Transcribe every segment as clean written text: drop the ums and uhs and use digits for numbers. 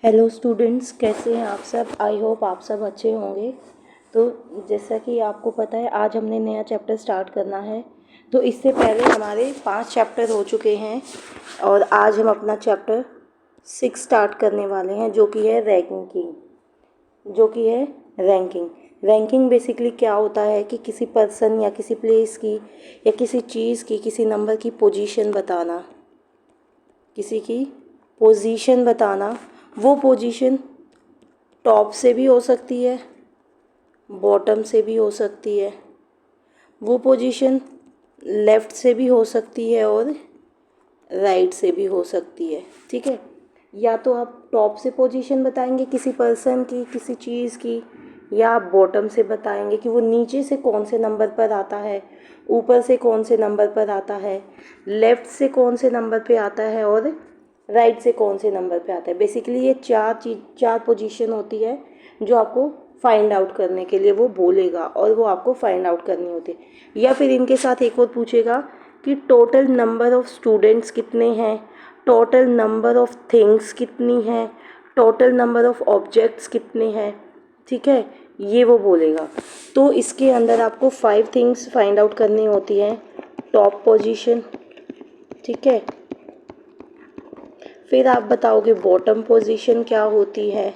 Hello students, कैसे हैं आप सब। आई होप आप सब अच्छे होंगे। तो जैसा कि आपको पता है, आज हमने नया चैप्टर स्टार्ट करना है। तो इससे पहले हमारे 5 चैप्टर हो चुके हैं और आज हम अपना चैप्टर 6 स्टार्ट करने वाले हैं, जो कि है रैंकिंग। रैंकिंग बेसिकली क्या होता है कि किसी पर्सन या किसी प्लेस की या किसी चीज़ की किसी नंबर की पोजीशन बताना, किसी की पोजीशन बताना। वो पोजीशन टॉप से भी हो सकती है, बॉटम से भी हो सकती है, वो पोजीशन लेफ़्ट से भी हो सकती है और राइट से भी हो सकती है। ठीक है, या तो आप टॉप से पोजीशन बताएंगे किसी पर्सन की, किसी चीज़ की, या आप बॉटम से बताएंगे कि वो नीचे से कौन से नंबर पर आता है, ऊपर से कौन से नंबर पर आता है, लेफ़्ट से कौन से नंबर पे आता है और राइट से कौन से नंबर पे आता है। बेसिकली ये चार पोजीशन होती है जो आपको फाइंड आउट करने के लिए वो बोलेगा और वो आपको फाइंड आउट करनी होती है। या फिर इनके साथ एक और पूछेगा कि टोटल नंबर ऑफ़ स्टूडेंट्स कितने हैं, टोटल नंबर ऑफ़ थिंग्स कितनी हैं, टोटल नंबर ऑफ़ ऑब्जेक्ट्स कितने हैं। ठीक है, ये वो बोलेगा। तो इसके अंदर आपको 5 थिंग्स फाइंड आउट करनी होती हैं। टॉप पोजीशन, ठीक है, फिर आप बताओगे बॉटम पोजीशन क्या होती है,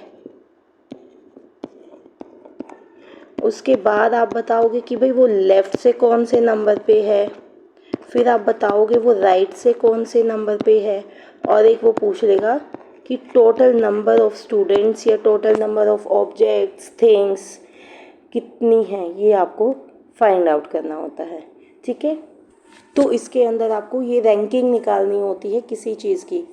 उसके बाद आप बताओगे कि भाई वो लेफ़्ट से कौन से नंबर पे है, फिर आप बताओगे वो राइट से कौन से नंबर पे है, और एक वो पूछ लेगा कि टोटल नंबर ऑफ़ स्टूडेंट्स या total number of objects things कितनी हैं। ये आपको फाइंड आउट करना होता है। ठीक है, तो इसके अंदर आपको ये रैंकिंग निकालनी होती है किसी चीज़ की।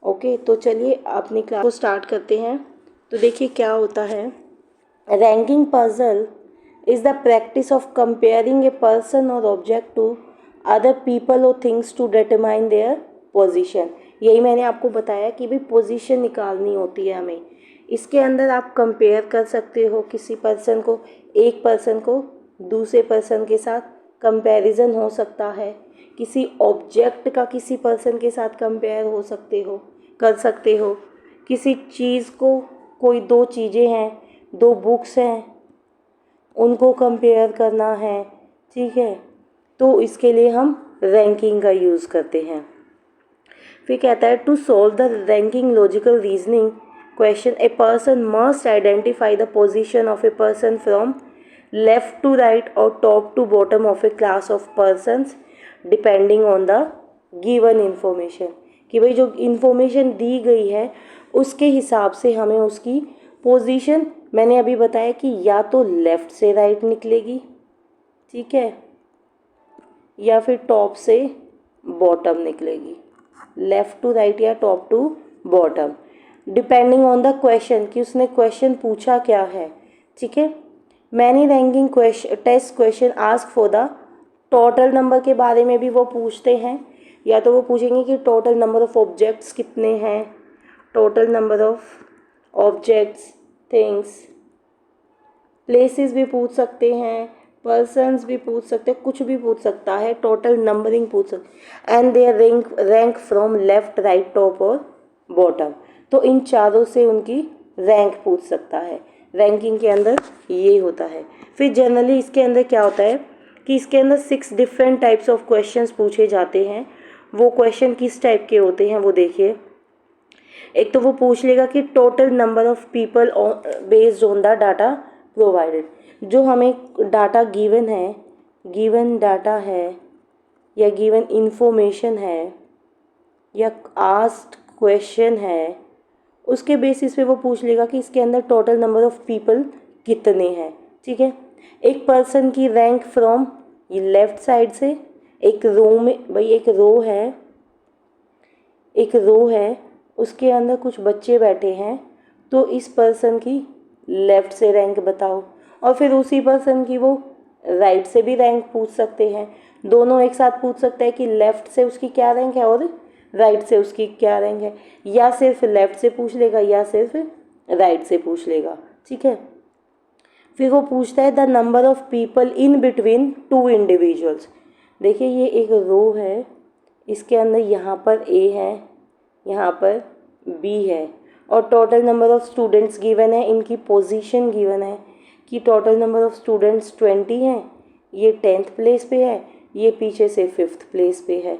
ओके, तो चलिए अपनी क्लास को स्टार्ट करते हैं। तो देखिए क्या होता है। Ranking puzzle is the practice of comparing a person और object to other people or things to determine their position. यही मैंने आपको बताया कि भाई पोजीशन निकालनी होती है हमें। इसके अंदर आप कंपेयर कर सकते हो किसी पर्सन को, एक पर्सन को दूसरे पर्सन के साथ कंपैरिजन हो सकता है, किसी ऑब्जेक्ट का किसी पर्सन के साथ कंपेयर कर सकते हो, किसी चीज़ को, कोई 2 चीज़ें हैं, 2 बुक्स हैं, उनको कंपेयर करना है। ठीक है, तो इसके लिए हम रैंकिंग का यूज़ करते हैं। फिर कहता है to solve the ranking logical reasoning question a person must identify the position of a person from left to right और top to bottom of a class of persons depending on the given information. कि भाई जो information दी गई है उसके हिसाब से हमें उसकी पोजीशन, मैंने अभी बताया कि या तो लेफ़्ट से राइट निकलेगी, ठीक है, या फिर टॉप से बॉटम निकलेगी, लेफ़्ट टू राइट या top to bottom, depending on the question कि उसने क्वेश्चन पूछा क्या है। ठीक है, many ranking test question ask for the total number के बारे में भी वो पूछते हैं। या तो वो पूछेंगे कि टोटल नंबर ऑफ़ ऑब्जेक्ट्स कितने हैं, total number of objects things, places भी पूछ सकते हैं, पर्सन्स भी पूछ सकते हैं, कुछ भी पूछ सकता है, टोटल नंबरिंग पूछ सकते, and their rank from left right top और बॉटम। तो इन चारों से उनकी रैंक पूछ सकता है। रैंकिंग के अंदर ये होता है। फिर जनरली इसके अंदर क्या होता है कि इसके अंदर 6 डिफरेंट टाइप्स ऑफ क्वेश्चंस पूछे जाते हैं। वो क्वेश्चन किस टाइप के होते हैं वो देखिए। एक तो वो पूछ लेगा कि total number of people based on the data provided. जो हमें डाटा गिवन डाटा है या गिवन इंफॉर्मेशन है या आस्क्ड क्वेश्चन है, उसके बेसिस पे वो पूछ लेगा कि इसके अंदर टोटल नंबर ऑफ़ पीपल कितने हैं। ठीक है, एक पर्सन की रैंक फ्रॉम लेफ़्ट साइड से, एक रो में, भाई एक रो है उसके अंदर कुछ बच्चे बैठे हैं, तो इस पर्सन की लेफ़्ट से रैंक बताओ। और फिर उसी पर्सन की वो राइट से भी रैंक पूछ सकते हैं। दोनों एक साथ पूछ सकते हैं कि लेफ़्ट से उसकी क्या रैंक है और राइट से उसकी क्या रैंक है, या सिर्फ लेफ़्ट से पूछ लेगा या सिर्फ राइट से पूछ लेगा। ठीक है, फिर वो पूछता है the number of people in between 2 individuals. देखिए ये एक रो है, इसके अंदर यहाँ पर ए है, यहाँ पर बी है, और total number of students given है, इनकी पोजीशन गिवन है कि टोटल नंबर ऑफ़ स्टूडेंट्स 20 हैं, ये 10th प्लेस पे है, ये पीछे से 5th प्लेस पे है।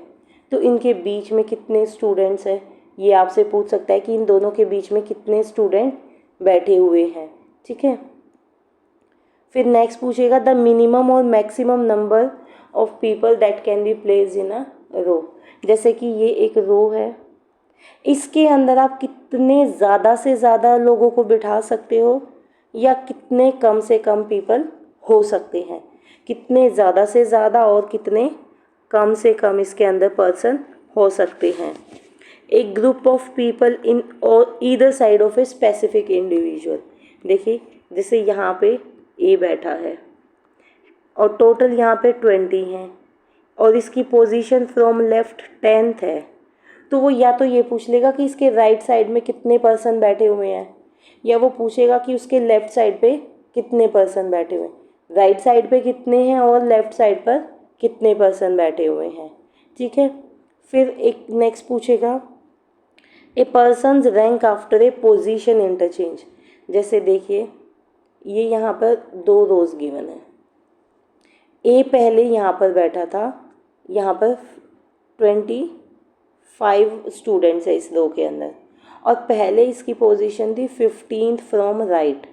तो इनके बीच में कितने स्टूडेंट्स हैं, ये आपसे पूछ सकता है कि इन दोनों के बीच में कितने स्टूडेंट बैठे हुए हैं। ठीक है, फिर नेक्स्ट पूछेगा द मिनिमम और maximum number of people that can be placed in a row. जैसे कि ये एक रो है, इसके अंदर आप कितने ज़्यादा से ज़्यादा लोगों को बिठा सकते हो या कितने कम से कम पीपल हो सकते हैं, कितने ज़्यादा से ज़्यादा और कितने कम से कम इसके अंदर पर्सन हो सकते हैं। एक ग्रुप ऑफ पीपल इन और either side of a specific individual. देखिए जैसे यहाँ पे ए बैठा है और टोटल यहाँ पे 20 हैं और इसकी पोजीशन फ्रॉम लेफ्ट 10th है, तो वो या तो ये पूछ लेगा कि इसके राइट साइड में कितने पर्सन बैठे हुए हैं, या वो पूछेगा कि उसके लेफ़्ट साइड पे कितने पर्सन बैठे हुए हैं, राइट साइड पे कितने हैं और लेफ़्ट साइड पर कितने पर्सन बैठे हुए हैं। ठीक है, फिर एक नेक्स्ट पूछेगा ए persons rank after a position interchange. जैसे देखिए ये यहाँ पर 2 रोज़ गिवन है, ए पहले यहाँ पर बैठा था, यहाँ पर 25 स्टूडेंट्स है इस रो के अंदर, और पहले इसकी पोजीशन थी 15th फ्रॉम राइट।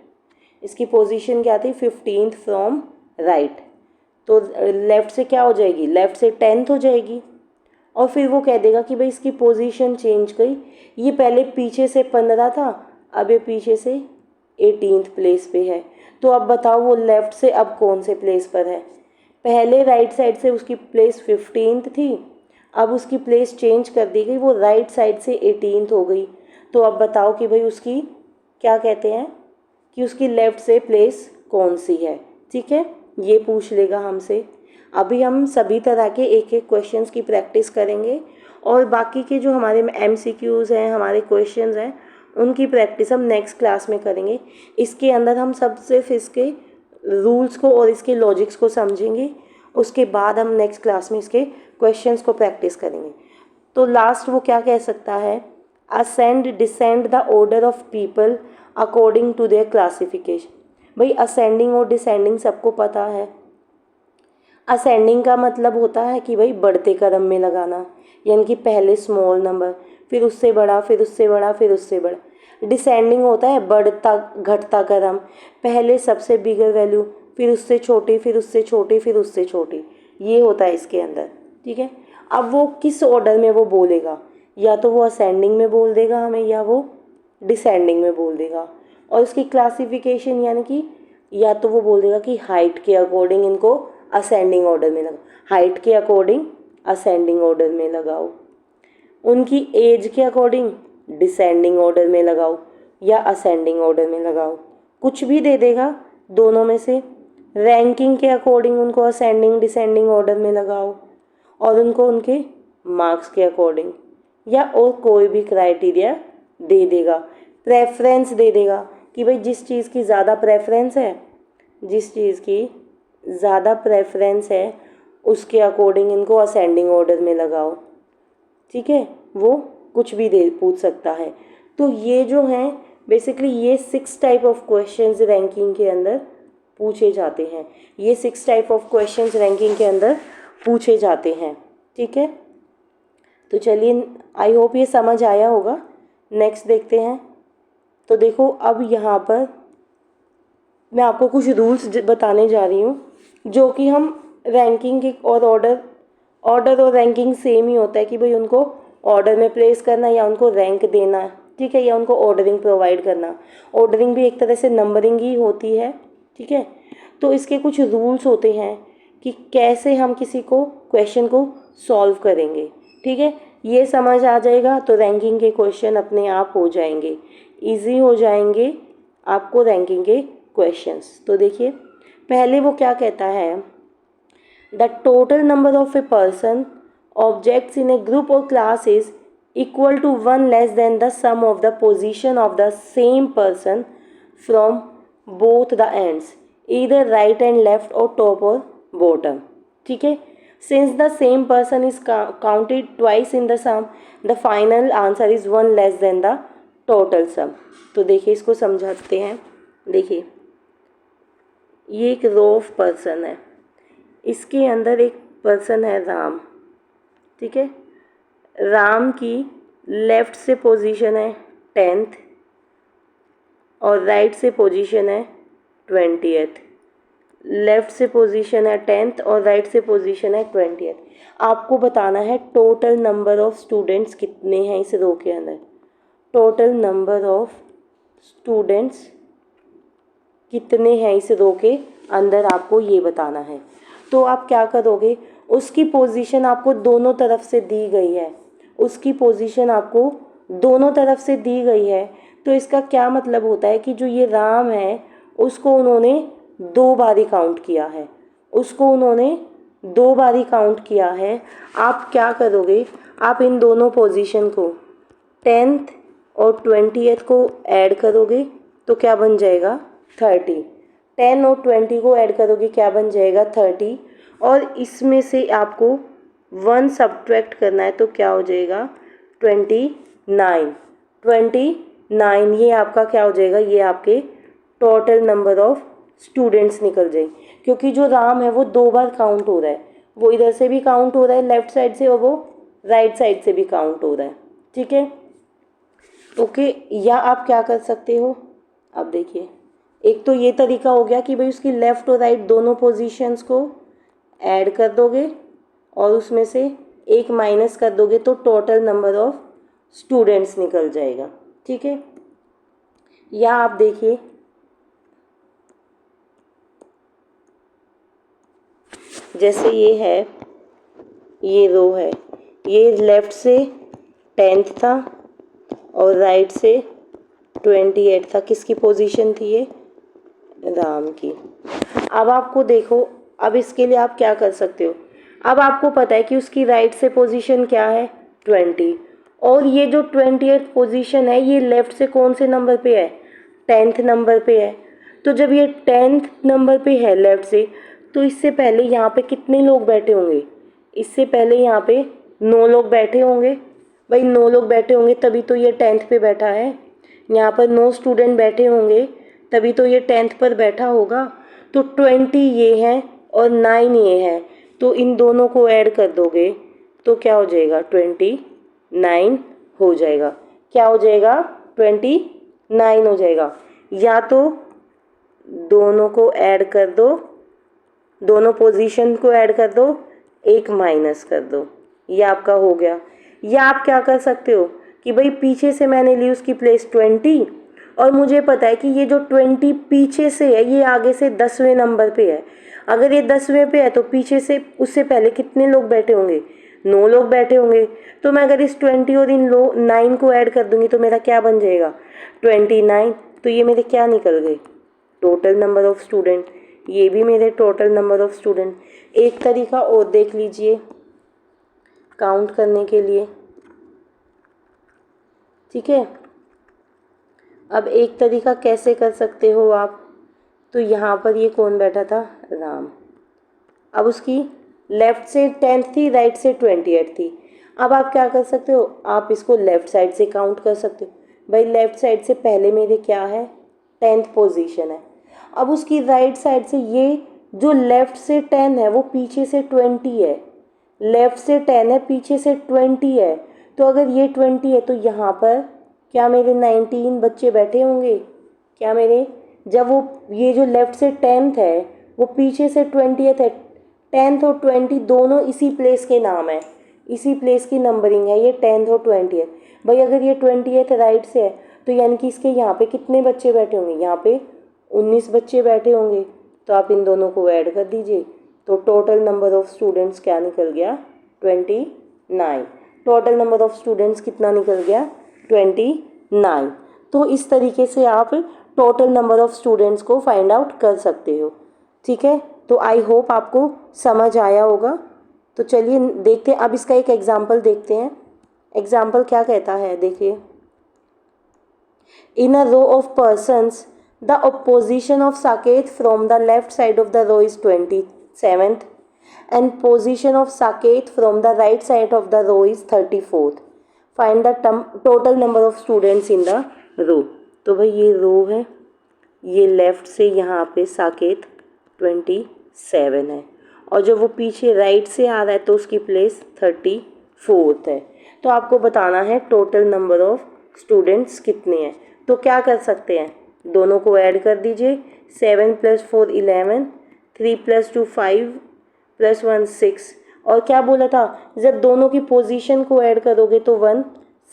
इसकी पोजीशन क्या थी, 15th फ्रॉम राइट। तो लेफ़्ट से क्या हो जाएगी, लेफ़्ट से 10th हो जाएगी। और फिर वो कह देगा कि भाई इसकी पोजीशन चेंज गई, ये पहले पीछे से 15 था, अब ये पीछे से 18th प्लेस पे है। तो अब बताओ वो लेफ़्ट से अब कौन से प्लेस पर है। पहले राइट साइड से उसकी प्लेस 15th थी, अब उसकी प्लेस चेंज कर दी गई, वो राइट साइड से 18th हो गई। तो अब बताओ कि भाई उसकी क्या कहते हैं कि उसकी लेफ़्ट से प्लेस कौन सी है। ठीक है, ये पूछ लेगा हमसे। अभी हम सभी तरह के एक एक क्वेश्चंस की प्रैक्टिस करेंगे और बाकी के जो हमारे MCQs हैं, हमारे क्वेश्चंस हैं, उनकी प्रैक्टिस हम नेक्स्ट क्लास में करेंगे। इसके अंदर हम सब सिर्फ इसके रूल्स को और इसके लॉजिक्स को समझेंगे, उसके बाद हम नेक्स्ट क्लास में इसके क्वेश्चंस को प्रैक्टिस करेंगे। तो लास्ट वो क्या कह सकता है, ascend descend the order of people according to their classification. भाई असेंडिंग और डिसेंडिंग सबको पता है। असेंडिंग का मतलब होता है कि भाई बढ़ते क्रम में लगाना, यानी कि पहले स्मॉल नंबर, फिर उससे बड़ा, फिर उससे बड़ा, फिर उससे बड़ा। डिसेंडिंग होता है बढ़ता घटता क्रम, पहले सबसे बिगर वैल्यू, फिर उससे छोटी, फिर उससे छोटी, फिर उससे छोटी, ये होता है इसके अंदर। ठीक है, अब वो किस ऑर्डर में वो बोलेगा, या तो वो असेंडिंग में बोल देगा हमें या वो डिसेंडिंग में बोल देगा। और उसकी क्लासिफिकेशन यानी कि या तो वो बोल देगा कि हाइट के अकॉर्डिंग इनको असेंडिंग ऑर्डर में लगाओ, हाइट के अकॉर्डिंग असेंडिंग ऑर्डर में लगाओ, उनकी एज के अकॉर्डिंग डिसेंडिंग ऑर्डर में लगाओ या असेंडिंग ऑर्डर में लगाओ, कुछ भी दे देगा दोनों में से। रैंकिंग के अकॉर्डिंग उनको असेंडिंग डिसेंडिंग ऑर्डर में लगाओ, और उनको उनके मार्क्स के अकॉर्डिंग, या और कोई भी क्राइटेरिया दे देगा। प्रेफरेंस दे देगा कि भाई जिस चीज़ की ज़्यादा प्रेफरेंस है, जिस चीज़ की ज़्यादा प्रेफरेंस है उसके अकॉर्डिंग इनको असेंडिंग ऑर्डर में लगाओ। ठीक है, वो कुछ भी दे पूछ सकता है। तो ये जो हैं बेसिकली ये 6 टाइप ऑफ क्वेश्चंस रैंकिंग के अंदर पूछे जाते हैं। ये 6 टाइप ऑफ क्वेश्चंस रैंकिंग के अंदर पूछे जाते हैं। ठीक है, तो चलिए आई होप ये समझ आया होगा। नेक्स्ट देखते हैं। तो देखो अब यहाँ पर मैं आपको कुछ रूल्स बताने जा रही हूँ, जो कि हम रैंकिंग के और ऑर्डर और रैंकिंग सेम ही होता है कि भाई उनको ऑर्डर में प्लेस करना या उनको रैंक देना। ठीक है, या उनको ऑर्डरिंग प्रोवाइड करना। ऑर्डरिंग भी एक तरह से नंबरिंग ही होती है। ठीक है, तो इसके कुछ रूल्स होते हैं कि कैसे हम किसी को क्वेश्चन को सॉल्व करेंगे। ठीक है, ये समझ आ जाएगा तो रैंकिंग के क्वेश्चन अपने आप हो जाएंगे, ईजी हो जाएंगे आपको रैंकिंग के क्वेश्चंस। तो देखिए पहले वो क्या कहता है, the total number of a person objects in a group और class is equal to 1 less than the sum of the position of the same person from both the ends, either right and left और top और bottom. ठीक है, since the same person is counted twice in the sum, the final answer is 1 less than the total sum. तो देखिए इसको समझाते हैं। देखिए ये एक रो ऑफ पर्सन है, इसके अंदर एक पर्सन है राम, ठीक है। राम की लेफ़्ट से पोजीशन है 10th और राइट से पोजीशन है 20th। लेफ़्ट से पोजीशन है 10th और राइट से पोजीशन है 20th। आपको बताना है टोटल नंबर ऑफ स्टूडेंट्स कितने हैं इस रो के अंदर। टोटल नंबर ऑफ स्टूडेंट्स कितने हैं इस रो के अंदर आपको ये बताना है। तो आप क्या करोगे, उसकी पोजीशन आपको दोनों तरफ से दी गई है, उसकी पोजीशन आपको दोनों तरफ से दी गई है। तो इसका क्या मतलब होता है कि जो ये राम है उसको उन्होंने 2 बारी काउंट किया है, उसको उन्होंने 2 बारी काउंट किया है। आप क्या करोगे, आप इन दोनों पोजीशन को 10th और 20th को ऐड करोगे तो क्या बन जाएगा 30। 10 और 20 को ऐड करोगे क्या बन जाएगा 30। और इसमें से आपको 1 सब्ट्रैक्ट करना है तो क्या हो जाएगा 29। 29 ये आपका क्या हो जाएगा, ये आपके टोटल नंबर ऑफ स्टूडेंट्स निकल जाए। क्योंकि जो राम है वो 2 बार काउंट हो रहा है, वो इधर से भी काउंट हो रहा है लेफ्ट साइड से और वो राइट साइड से भी काउंट हो रहा है, ठीक है। ओके, या आप क्या कर सकते हो, अब देखिए एक तो ये तरीका हो गया कि भाई उसकी लेफ़्ट और राइट दोनों पोजीशंस को ऐड कर दोगे और उसमें से एक माइनस कर दोगे तो टोटल नंबर ऑफ स्टूडेंट्स निकल जाएगा, ठीक है। या आप देखिए जैसे ये है, ये रो है, ये लेफ़्ट से 10th था और राइट से 28 था। किसकी पोजीशन थी ये, राम की। अब आपको देखो, अब इसके लिए आप क्या कर सकते हो, अब आपको पता है कि उसकी राइट से पोजीशन क्या है 20 और ये जो 28 पोजीशन है ये लेफ़्ट से कौन से नंबर पे है 10th नंबर पे है। तो जब ये 10th नंबर पे है लेफ़्ट से, तो इससे पहले यहाँ पे कितने लोग बैठे होंगे, इससे पहले यहाँ पे 9 लोग बैठे होंगे। भाई 9 लोग बैठे होंगे तभी तो ये 10th पे बैठा है। यहाँ पर 9 स्टूडेंट बैठे होंगे तभी तो ये 10th पर बैठा होगा। तो 20 ये है और 9 ये है, तो इन दोनों को ऐड कर दोगे तो क्या हो जाएगा 29 हो जाएगा। क्या हो जाएगा 29 हो जाएगा। या तो दोनों को ऐड कर दो, दोनों पोजीशन को ऐड कर दो, एक माइनस कर दो, ये आपका हो गया। या आप क्या कर सकते हो कि भाई पीछे से मैंने ली उसकी प्लेस 20 और मुझे पता है कि ये जो 20 पीछे से है ये आगे से 10वें नंबर पे है। अगर ये 10वें पे है तो पीछे से उससे पहले कितने लोग बैठे होंगे, 9 लोग बैठे होंगे। तो मैं अगर इस 20 और इन 9 को ऐड कर दूंगी तो मेरा क्या बन जाएगा 29। तो ये मेरे क्या निकल गए टोटल नंबर ऑफ स्टूडेंट, ये भी मेरे टोटल नंबर ऑफ स्टूडेंट। एक तरीका और देख लीजिए काउंट करने के लिए, ठीक है। अब एक तरीका कैसे कर सकते हो आप, तो यहाँ पर ये कौन बैठा था, राम। अब उसकी लेफ़्ट से 10th थी, राइट से 28 थी। अब आप क्या कर सकते हो, आप इसको लेफ़्ट साइड से काउंट कर सकते हो। भाई लेफ़्ट साइड से पहले मेरे क्या है 10th पोजीशन है। अब उसकी राइट साइड से ये जो लेफ़्ट से 10 है वो पीछे से 20 है, लेफ़्ट से 10 है पीछे से 20 है। तो अगर ये 20 है तो यहाँ पर क्या मेरे 19 बच्चे बैठे होंगे, क्या मेरे, जब वो ये जो लेफ़्ट से 10th है वो पीछे से 20th है, 10th और 20 दोनों इसी प्लेस के नाम है, इसी प्लेस की नंबरिंग है, ये 10th और 20th। भाई अगर ये 20th राइट से है तो यानी कि इसके यहाँ पे कितने बच्चे बैठे होंगे, यहाँ पे 19 बच्चे बैठे होंगे। तो आप इन दोनों को ऐड कर दीजिए तो टोटल नंबर ऑफ स्टूडेंट्स क्या निकल गया 29। टोटल नंबर ऑफ स्टूडेंट्स कितना निकल गया 29। तो इस तरीके से आप टोटल नंबर ऑफ स्टूडेंट्स को फाइंड आउट कर सकते हो, ठीक है। तो आई होप आपको समझ आया होगा। तो चलिए देखते हैं, अब इसका एक एग्जाम्पल देखते हैं। एग्जाम्पल क्या कहता है, देखिए, in a row of persons the opposition of Saket from the left side of the row is 27th and position of Saket from the right side of the row is 34th. Find the total number of students in the रो। तो भाई ये रो है, ये left से यहाँ पे साकेत 27 है, और जब वो पीछे राइट से आ रहा है तो उसकी प्लेस 34 है। तो आपको बताना है टोटल नंबर ऑफ स्टूडेंट्स कितने हैं। तो क्या कर सकते हैं, दोनों को ऐड कर दीजिए। 7 + 4 11, 3 + 2 5 + 1 6। और क्या बोला था, जब दोनों की पोजीशन को ऐड करोगे तो 1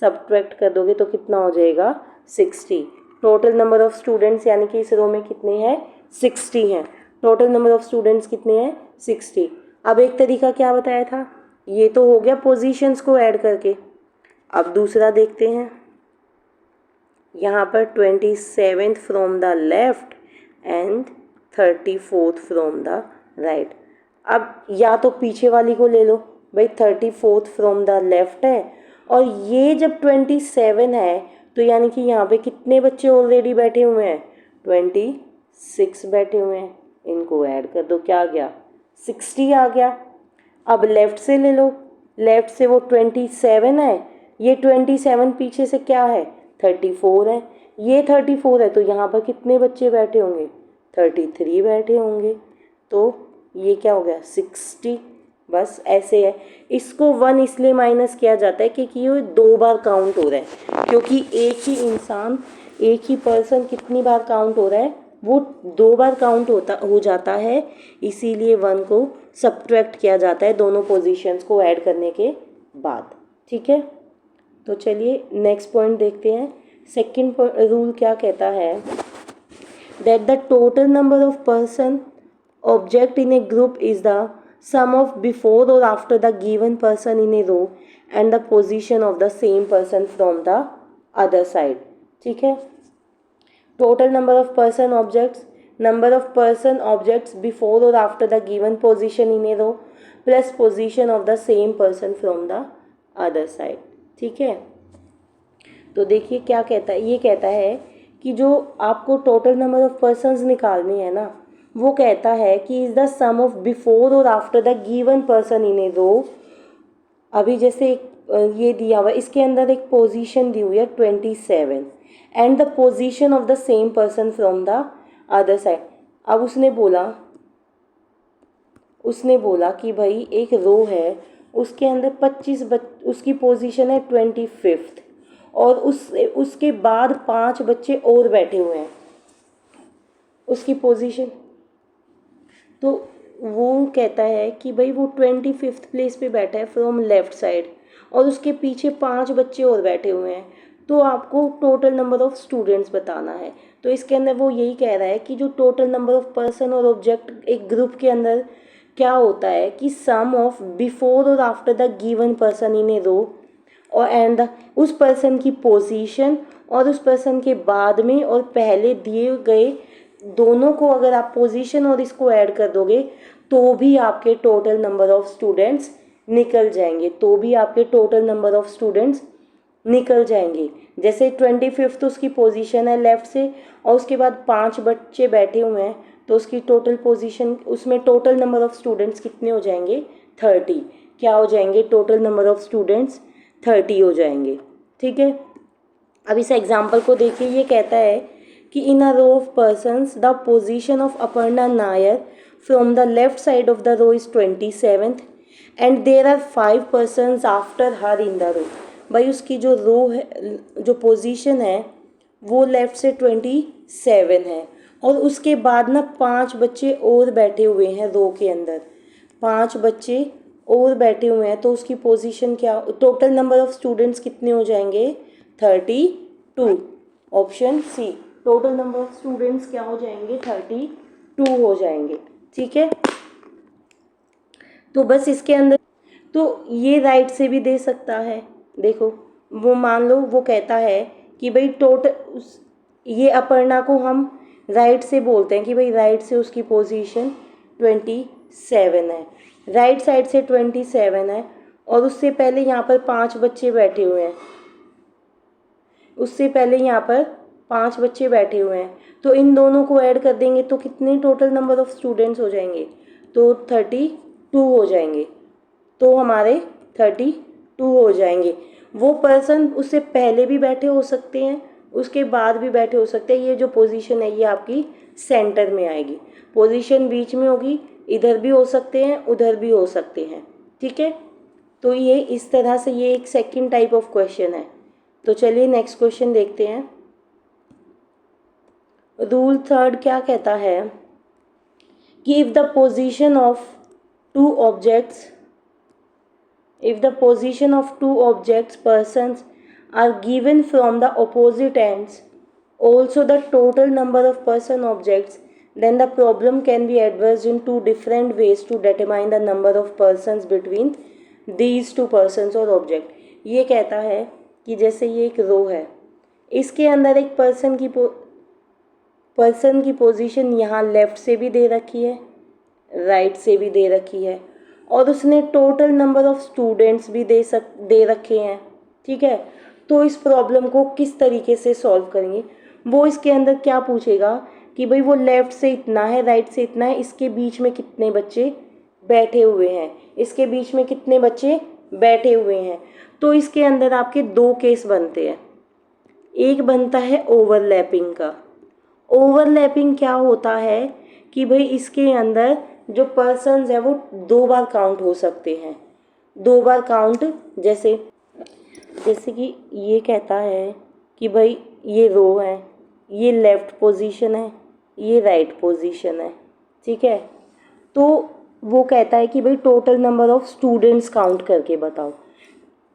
सब्ट्रैक्ट कर दोगे तो कितना हो जाएगा 60। टोटल नंबर ऑफ स्टूडेंट्स यानी कि इस रो में कितने हैं 60 हैं। टोटल नंबर ऑफ स्टूडेंट्स कितने हैं 60। अब एक तरीका क्या बताया था, ये तो हो गया पोजीशंस को ऐड करके। अब दूसरा देखते हैं, यहाँ पर 27th from the left and 34th from the right. अब या तो पीछे वाली को ले लो भाई, 34th फ्रॉम द लेफ्ट है, और ये जब 27 है तो यानी कि यहाँ पे कितने बच्चे ऑलरेडी बैठे हुए हैं 26 बैठे हुए हैं। इनको ऐड कर दो, क्या आ गया 60 आ गया। अब लेफ़्ट से ले लो, लेफ़्ट से वो 27 है, ये 27 पीछे से क्या है 34 है, ये 34 है, तो यहाँ पर कितने बच्चे बैठे होंगे 33 बैठे होंगे। तो ये क्या हो गया 60। बस ऐसे है। इसको 1 इसलिए माइनस किया जाता है क्योंकि ये 2 बार काउंट हो रहा है, क्योंकि एक ही इंसान, एक ही पर्सन कितनी बार काउंट हो रहा है, वो 2 बार काउंट हो जाता है, इसीलिए 1 को सब्ट्रैक्ट किया जाता है दोनों पोजीशंस को ऐड करने के बाद। ठीक है, तो चलिए नेक्स्ट पॉइंट देखते हैं। सेकंड रूल क्या कहता है, that the total number of person object in a group is the sum of before or after the given person in a row and the position of the same person from the other side। ठीक है, total number of person objects, number of person objects before or after the given position in a row plus position of the same person from the other side। ठीक है, तो देखिए क्या कहता है, ये कहता है कि जो आपको टोटल नंबर ऑफ पर्सन्स निकालनी है ना, वो कहता है कि is the sum of before और after the given person in a row. अभी जैसे ये दिया हुआ, इसके अंदर एक पोजीशन दी हुई है 27 and the position of the same person from the other side. अब उसने बोला कि भाई एक रो है, उसके अंदर 25 उसकी पोजीशन है 25th, और उसके बाद 5 बच्चे और बैठे हुए हैं उसकी पोजीशन। तो वो कहता है कि भाई वो 25th प्लेस पे बैठा है फ्रॉम लेफ़्ट साइड, और उसके पीछे 5 बच्चे और बैठे हुए हैं, तो आपको टोटल नंबर ऑफ स्टूडेंट्स बताना है। तो इसके अंदर वो यही कह रहा है कि जो टोटल नंबर ऑफ पर्सन और ऑब्जेक्ट एक ग्रुप के अंदर क्या होता है कि सम ऑफ बिफोर और after the given person in a row और एंड उस पर्सन की पोजीशन और उस पर्सन के बाद में और पहले दिए गए दोनों को अगर आप पोजीशन और इसको ऐड कर दोगे तो भी आपके टोटल नंबर ऑफ स्टूडेंट्स निकल जाएंगे, निकल जाएंगे। जैसे 25th उसकी पोजीशन है लेफ़्ट से, और उसके बाद 5 बच्चे बैठे हुए हैं, तो उसकी टोटल पोजीशन, उसमें टोटल नंबर ऑफ स्टूडेंट्स कितने हो जाएंगे 30। क्या हो जाएंगे टोटल नंबर ऑफ स्टूडेंट्स 30 हो जाएंगे। ठीक है, अब इस एग्जाम्पल को देखिए, ये कहता है कि in a row of persons the position of Aparna Nair from the left side of the row is 27th and there are 5 persons after her in the row. भाई उसकी जो रो है, जो पोजीशन है वो लेफ़्ट से 27 है, और उसके बाद ना 5 बच्चे और बैठे हुए हैं रो के अंदर, 5 बच्चे और बैठे हुए हैं, तो उसकी पोजीशन क्या, टोटल नंबर ऑफ स्टूडेंट्स कितने हो जाएंगे 32। Option C, total number of students क्या हो जाएंगे 32 हो जाएंगे। ठीक है, तो बस इसके अंदर, तो ये राइट से भी दे सकता है। देखो वो मान लो वो कहता है कि भाई टोटल, ये अपर्णा को हम राइट से बोलते हैं कि भाई राइट से उसकी पोजीशन 27 है, राइट साइड से 27 है, और उससे पहले यहाँ पर 5 बच्चे बैठे हुए हैं, तो इन दोनों को ऐड कर देंगे तो कितने टोटल नंबर ऑफ स्टूडेंट्स हो जाएंगे, तो 32 हो जाएंगे। तो हमारे 32 हो जाएंगे। वो पर्सन उससे पहले भी बैठे हो सकते हैं उसके बाद भी बैठे हो सकते हैं। ये जो पोजीशन है ये आपकी सेंटर में आएगी, पोजीशन बीच में होगी, इधर भी हो सकते हैं उधर भी हो सकते हैं, ठीक है। तो ये इस तरह से ये एक सेकंड टाइप ऑफ क्वेश्चन है। तो चलिए नेक्स्ट क्वेश्चन देखते हैं। रूल थर्ड क्या कहता है कि if the position of two objects persons are given from the opposite ends, also the total number of person objects, then the problem can be addressed in two different ways to determine the number of persons between these two persons or object। ये कहता है कि जैसे ये एक रो है, इसके अंदर एक पर्सन की पोजीशन यहाँ लेफ्ट से भी दे रखी है, राइट से भी दे रखी है, और उसने टोटल नंबर ऑफ स्टूडेंट्स भी दे रखे हैं, ठीक है। तो इस प्रॉब्लम को किस तरीके से सॉल्व करेंगे, वो इसके अंदर क्या पूछेगा कि भाई वो लेफ़्ट से इतना है, राइट से इतना है, इसके बीच में कितने बच्चे बैठे हुए हैं, इसके बीच में कितने बच्चे बैठे हुए हैं। तो इसके अंदर आपके दो केस बनते हैं। एक बनता है ओवरलैपिंग का। ओवरलैपिंग क्या होता है कि भाई इसके अंदर जो पर्सन्स हैं वो दो बार काउंट हो सकते हैं, दो बार काउंट, जैसे कि ये कहता है कि भाई ये रो है, ये लेफ़्ट पोजीशन है, ये राइट पोजीशन है, ठीक है। तो वो कहता है कि भाई total number of students count करके बताओ।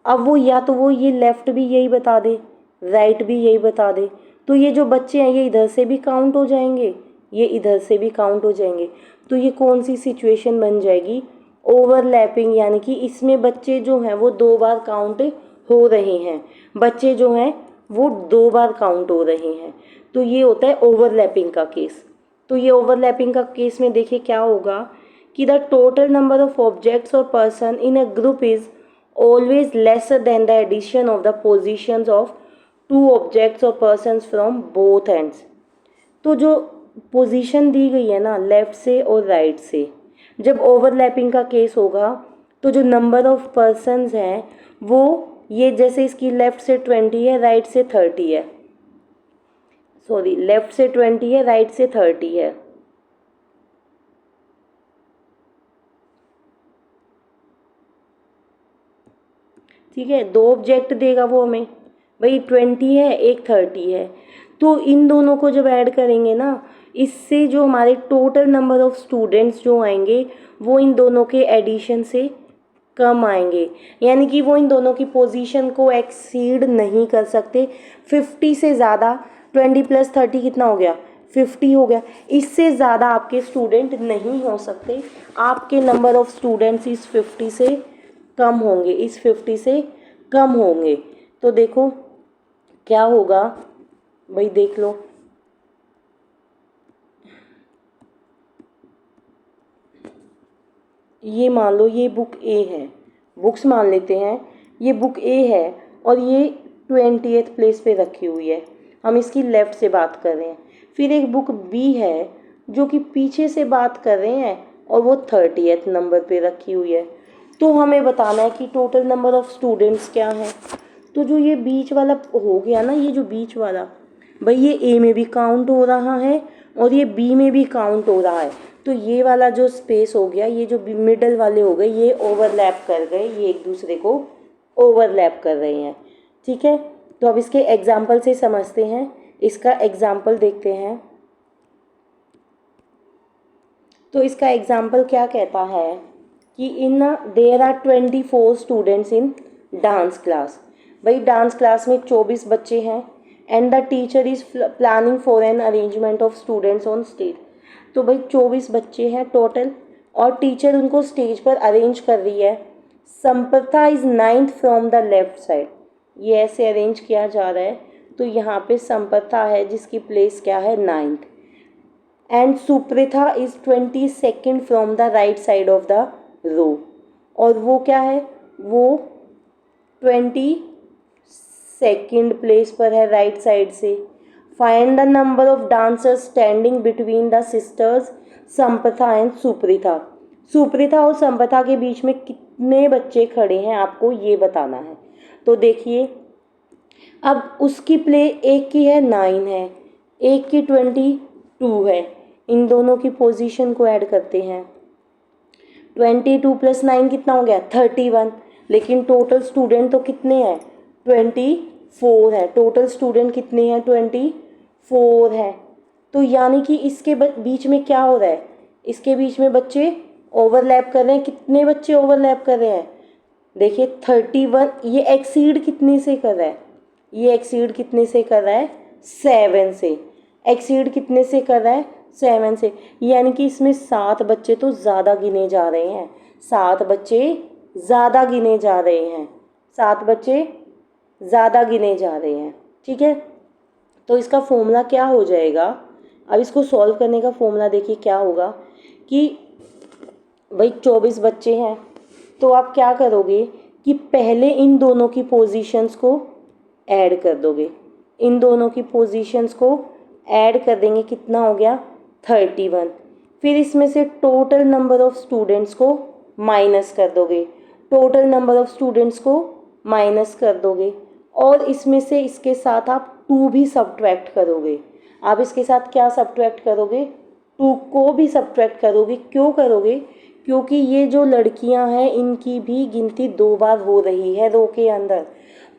अब वो या तो वो ये लेफ़्ट भी यही बता दे, राइट भी यही बता दे, तो ये जो बच्चे हैं ये इधर से भी काउंट हो जाएंगे, ये इधर से भी काउंट हो जाएंगे। तो ये कौन सी सिचुएशन बन जाएगी, ओवरलैपिंग, यानी कि इसमें बच्चे जो हैं वो दो बार काउंट हो रहे हैं, बच्चे जो हैं वो दो बार काउंट हो रहे हैं। तो ये होता है ओवरलैपिंग का केस। तो ये ओवरलैपिंग का केस में देखिए क्या होगा कि the total number of objects और person in a group is always lesser than the addition of the positions of two objects और पर्सन्स फ्रॉम बोथ एंड्स। तो जो पोजीशन दी गई है ना लेफ़्ट से और राइट से, जब ओवरलैपिंग का केस होगा तो जो नंबर ऑफ पर्सन्स हैं वो, ये जैसे इसकी लेफ़्ट से 20 है, राइट से 30 है, सॉरी लेफ़्ट से 20 है, राइट से 30 है, ठीक है। दो ऑब्जेक्ट देगा वो हमें, भाई 20 है एक 30 है, तो इन दोनों को जब ऐड करेंगे ना, इससे जो हमारे टोटल नंबर ऑफ स्टूडेंट्स जो आएंगे वो इन दोनों के एडिशन से कम आएंगे, यानी कि वो इन दोनों की पोजीशन को एक्सीड नहीं कर सकते। 50 से ज़्यादा, 20 + 30 कितना हो गया, 50 हो गया, इससे ज़्यादा आपके स्टूडेंट नहीं हो सकते। आपके नंबर ऑफ स्टूडेंट्स इस 50 से कम होंगे, इस 50 से कम होंगे। तो देखो क्या होगा, भाई देख लो, ये मान लो ये बुक ए है, बुक्स मान लेते हैं, ये बुक ए है और ये 20th प्लेस पे रखी हुई है, हम इसकी लेफ़्ट से बात कर रहे हैं। फिर एक बुक बी है जो कि पीछे से बात कर रहे हैं और वो 30th नंबर पे रखी हुई है। तो हमें बताना है कि टोटल नंबर ऑफ स्टूडेंट्स क्या है। तो जो ये बीच वाला हो गया ना, ये जो बीच वाला, भाई ये ए में भी काउंट हो रहा है और ये बी में भी काउंट हो रहा है। तो ये वाला जो स्पेस हो गया, ये जो मिडल वाले हो गए, ये ओवरलैप कर गए, ये एक दूसरे को ओवरलैप कर रहे हैं, ठीक है। तो अब इसके एग्जाम्पल से समझते हैं, इसका एग्जाम्पल देखते हैं। तो इसका एग्जाम्पल क्या कहता है कि इन there are 24 students in dance class. भाई डांस क्लास में 24 बच्चे हैं and the teacher is planning for an arrangement of students on stage. तो भाई 24 बच्चे हैं टोटल और टीचर उनको स्टेज पर अरेंज कर रही है। Sampratha is 9th from the left side, ये ऐसे अरेंज किया जा रहा है। तो यहाँ पे संप्रथा है जिसकी प्लेस क्या है 9th, and Supretha is 22nd from the right side of the row, और वो क्या है, वो 22nd प्लेस पर है राइट साइड से। Find the number of dancers standing between the sisters Sampratha and Supretha. Supretha और संप्रथा के बीच में कितने बच्चे खड़े हैं आपको ये बताना है। तो देखिए अब उसकी प्ले एक की है 9 है, एक की 22 है, इन दोनों की पोजीशन को ऐड करते हैं। 22 + 9 कितना हो गया 31, लेकिन टोटल स्टूडेंट तो कितने हैं 24 है, टोटल स्टूडेंट कितने हैं 24 है। तो यानी कि इसके बीच में क्या हो रहा है, इसके बीच में बच्चे ओवरलैप कर रहे हैं। कितने बच्चे ओवरलैप कर रहे हैं, देखिए 31, ये एक्सीड कितने से कर रहा है, ये एक्सीड कितने से कर रहा है 7 से, एक्सीड कितने से कर रहा है 7 से, यानी कि इसमें 7 बच्चे तो ज़्यादा गिने जा रहे हैं, 7 बच्चे ज़्यादा गिने जा रहे हैं, 7 बच्चे ज़्यादा गिने जा रहे हैं। ठीक है, तो इसका फॉर्मूला क्या हो जाएगा, अब इसको सॉल्व करने का फॉर्मूला देखिए क्या होगा कि भाई 24 बच्चे हैं, तो आप क्या करोगे कि पहले इन दोनों की पोजीशंस को ऐड कर दोगे, इन दोनों की पोजीशंस को ऐड कर देंगे, कितना हो गया 31। फिर इसमें से टोटल नंबर ऑफ स्टूडेंट्स को माइनस कर दोगे, टोटल नंबर ऑफ स्टूडेंट्स को माइनस कर दोगे, और इसमें से इसके साथ आप 2 भी सब्ट्रैक्ट करोगे। आप इसके साथ क्या सब्ट्रैक्ट करोगे, 2 को भी सब्ट्रैक्ट करोगे। क्यों करोगे, क्योंकि ये जो लड़कियां हैं इनकी भी गिनती 2 बार हो रही है रो के अंदर,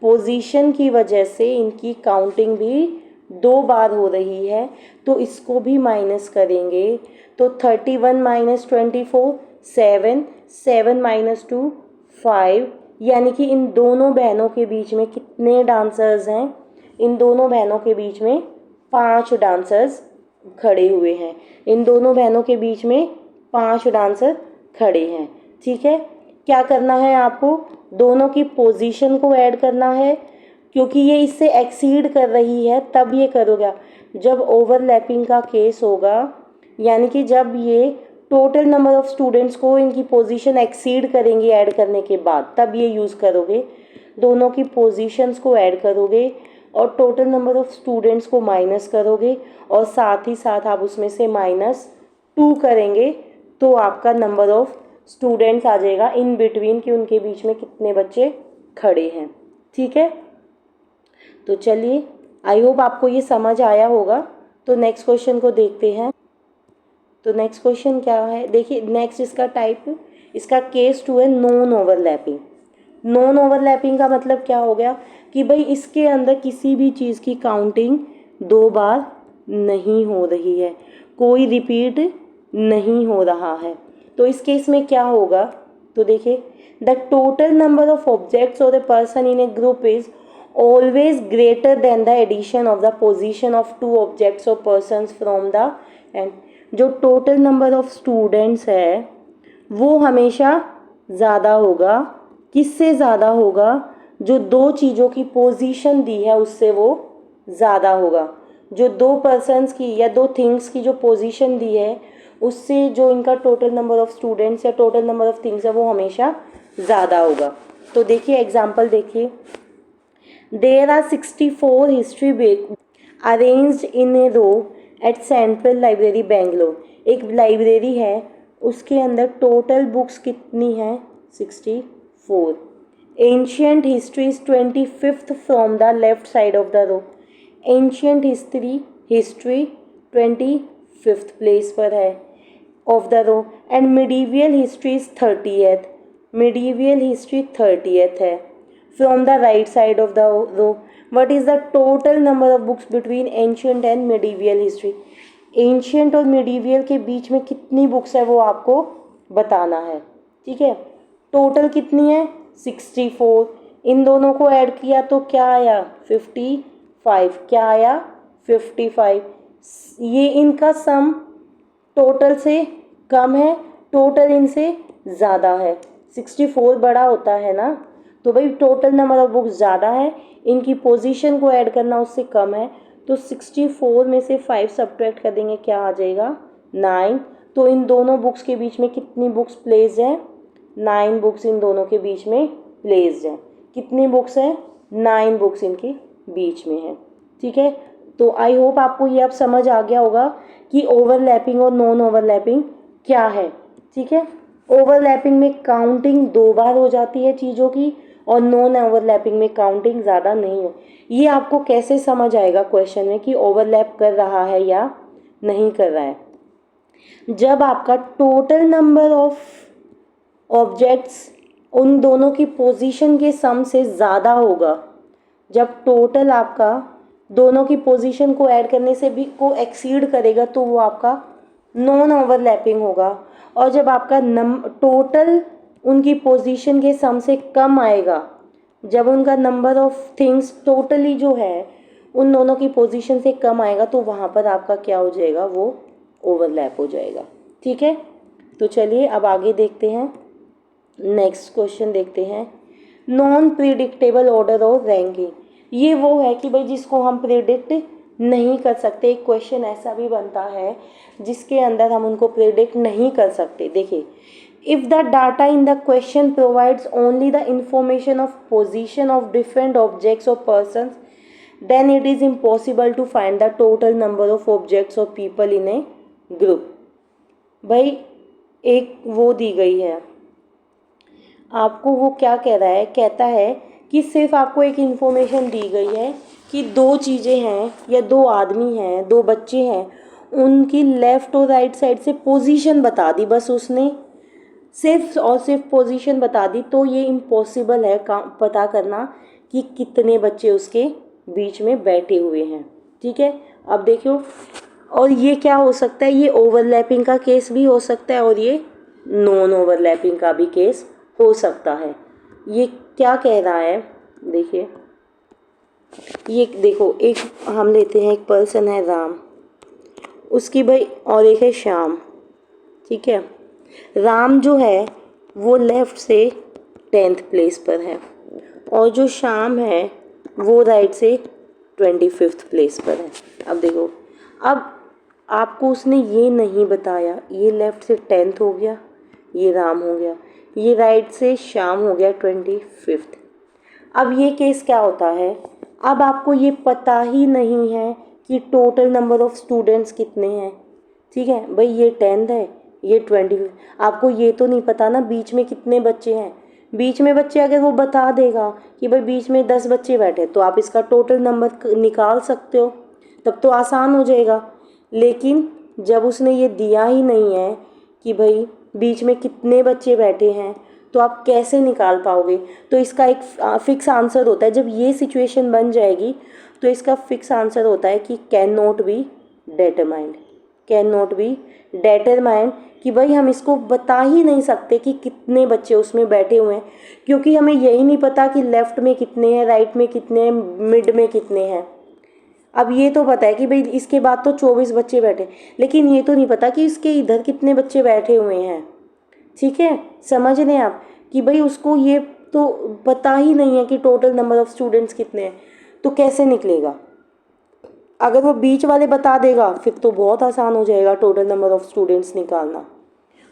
पोजीशन की वजह से इनकी काउंटिंग भी 2 बार हो रही है, तो इसको भी माइनस करेंगे। तो 31 - 24 7, 7 - 2 5, यानी कि इन दोनों बहनों के बीच में कितने डांसर्स हैं, इन दोनों बहनों के बीच में 5 डांसर्स खड़े हुए हैं, इन दोनों बहनों के बीच में 5 डांसर खड़े हैं। ठीक है, क्या करना है आपको, दोनों की पोजीशन को ऐड करना है, क्योंकि ये इससे एक्सीड कर रही है तब ये करोगे। जब ओवरलैपिंग का केस होगा, यानी कि जब ये टोटल नंबर ऑफ स्टूडेंट्स को इनकी पोजीशन एक्सीड करेंगी ऐड करने के बाद, तब ये यूज़ करोगे। दोनों की पोजीशंस को ऐड करोगे और टोटल नंबर ऑफ स्टूडेंट्स को माइनस करोगे, और साथ ही साथ आप उसमें से -2 करेंगे, तो आपका नंबर ऑफ स्टूडेंट्स आ जाएगा इन बिटवीन कि उनके बीच में कितने बच्चे खड़े हैं। ठीक है, तो चलिए, आई होप आपको ये समझ आया होगा। तो नेक्स्ट क्वेश्चन को देखते हैं। तो नेक्स्ट क्वेश्चन क्या है, देखिए नेक्स्ट इसका टाइप, इसका केस 2 है नॉन ओवरलैपिंग। नॉन ओवरलैपिंग का मतलब क्या हो गया कि भाई इसके अंदर किसी भी चीज़ की काउंटिंग 2 बार नहीं हो रही है, कोई रिपीट नहीं हो रहा है। तो इस केस में क्या होगा, तो देखिए the total number of objects और the person in a group is always greater than the addition of the position of 2 objects और पर्सन्स फ्रॉम द एंड। जो टोटल नंबर ऑफ स्टूडेंट्स है वो हमेशा ज़्यादा होगा, किससे ज़्यादा होगा, जो 2 चीज़ों की पोजीशन दी है उससे वो ज़्यादा होगा। जो 2 पर्सन्स की या 2 थिंग्स की जो पोजीशन दी है उससे जो इनका टोटल नंबर ऑफ स्टूडेंट्स या टोटल नंबर ऑफ थिंग्स है वो हमेशा ज़्यादा होगा। तो देखिए एग्जांपल देखिए, there are 64 history book arranged in a row at central library Bangalore. एक लाइब्रेरी है, उसके अंदर टोटल बुक्स कितनी हैं 64। Ancient history is 25th from the left side of the row. Ancient history 25th place पर है of the row, and medieval history is 30th, medieval history 30th है from the right side of the row. What is the total number of books between ancient and medieval history. Ancient और medieval के बीच में कितनी books है वो आपको बताना है। ठीक है, टोटल कितनी है 64, इन दोनों को ऐड किया तो क्या आया 55, क्या आया 55। ये इनका सम टोटल से कम है, टोटल इनसे ज़्यादा है, 64 बड़ा होता है ना, तो भाई टोटल नंबर ऑफ बुक्स ज़्यादा है, इनकी पोजीशन को ऐड करना उससे कम है, तो 64 में से 5 सब्ट्रैक्ट कर देंगे, क्या आ जाएगा 9। तो इन दोनों बुक्स के बीच में कितनी बुक्स प्लेस्ड हैं 9 बुक्स इन दोनों के बीच में प्लेस्ड हैं। कितनी बुक्स हैं 9 बुक्स इनके बीच में हैं। ठीक है, तो आई होप आपको ये अब समझ आ गया होगा कि ओवरलैपिंग और नॉन ओवरलैपिंग क्या है। ठीक है, ओवरलैपिंग में काउंटिंग 2 बार हो जाती है चीज़ों की, और नॉन ओवरलैपिंग में काउंटिंग ज़्यादा नहीं हो। ये आपको कैसे समझ आएगा क्वेश्चन में कि ओवरलैप कर रहा है या नहीं कर रहा है? जब आपका टोटल नंबर ऑफ ऑब्जेक्ट्स उन दोनों की पोजीशन के सम से ज़्यादा होगा, जब टोटल आपका दोनों की पोजीशन को ऐड करने से भी को एक्सीड करेगा तो वो आपका नॉन ओवरलैपिंग होगा। और जब आपका टोटल उनकी पोजीशन के सम से कम आएगा, जब उनका नंबर ऑफ थिंग्स टोटली जो है उन दोनों की पोजीशन से कम आएगा तो वहाँ पर आपका क्या हो जाएगा, वो ओवरलैप हो जाएगा। ठीक है, तो चलिए अब आगे देखते हैं, नेक्स्ट क्वेश्चन देखते हैं। Non predictable order of ranking, ये वो है कि भाई जिसको हम प्रिडिक्ट नहीं कर सकते। एक क्वेश्चन ऐसा भी बनता है जिसके अंदर हम उनको प्रिडिक्ट नहीं कर सकते। देखिए, if the data in the question provides only the information of position of different objects और persons, then it is impossible to find the total number of objects और पीपल इन ए ग्रुप। भाई एक वो दी गई है आपको, वो क्या कह रहा है, कहता है कि सिर्फ आपको एक इन्फॉर्मेशन दी गई है कि दो चीज़ें हैं या दो आदमी हैं, दो बच्चे हैं, उनकी लेफ़्ट और राइट साइड से पोजीशन बता दी, बस उसने सिर्फ और सिर्फ पोजीशन बता दी, तो ये इम्पॉसिबल है पता करना कि कितने बच्चे उसके बीच में बैठे हुए हैं। ठीक है, अब देखो, और ये क्या हो सकता है, ये ओवरलैपिंग का केस भी हो सकता है और ये नॉन ओवरलैपिंग का भी केस हो सकता है। ये क्या कह रहा है, देखिए, ये देखो, एक हम लेते हैं, एक पर्सन है राम, उसकी भाई, और एक है श्याम। ठीक है, राम जो है वो लेफ़्ट से 10th प्लेस पर है और जो श्याम है वो राइट से 25th प्लेस पर है। अब देखो, अब आपको उसने ये नहीं बताया, ये लेफ़्ट से 10th हो गया, ये राम हो गया, ये राइट से श्याम हो गया 25th। अब ये केस क्या होता है, अब आपको ये पता ही नहीं है कि टोटल नंबर ऑफ स्टूडेंट्स कितने हैं। ठीक है भाई, ये 10th है, ये 25th, आपको ये तो नहीं पता ना बीच में कितने बच्चे हैं। बीच में बच्चे अगर वो बता देगा कि भाई बीच में 10 बच्चे बैठे, तो आप इसका टोटल नंबर निकाल सकते हो, तब तो आसान हो जाएगा। लेकिन जब उसने ये दिया ही नहीं है कि भाई बीच में कितने बच्चे बैठे हैं, तो आप कैसे निकाल पाओगे? तो इसका एक फिक्स आंसर होता है, जब ये सिचुएशन बन जाएगी तो इसका फिक्स आंसर होता है कि can not B determined, can not B determined, कि भाई हम इसको बता ही नहीं सकते कि कितने बच्चे उसमें बैठे हुए हैं, क्योंकि हमें यही नहीं पता कि लेफ़्ट में कितने हैं, राइट में कितने हैं, मिड में कितने हैं। अब ये तो पता है कि भाई इसके बाद तो 24 बच्चे बैठे, लेकिन ये तो नहीं पता कि इसके इधर कितने बच्चे बैठे हुए हैं। ठीक है, समझ रहे हैं आप कि भाई उसको ये तो पता ही नहीं है कि टोटल नंबर ऑफ स्टूडेंट्स कितने हैं, तो कैसे निकलेगा? अगर वो बीच वाले बता देगा फिर तो बहुत आसान हो जाएगा टोटल नंबर ऑफ स्टूडेंट्स निकालना।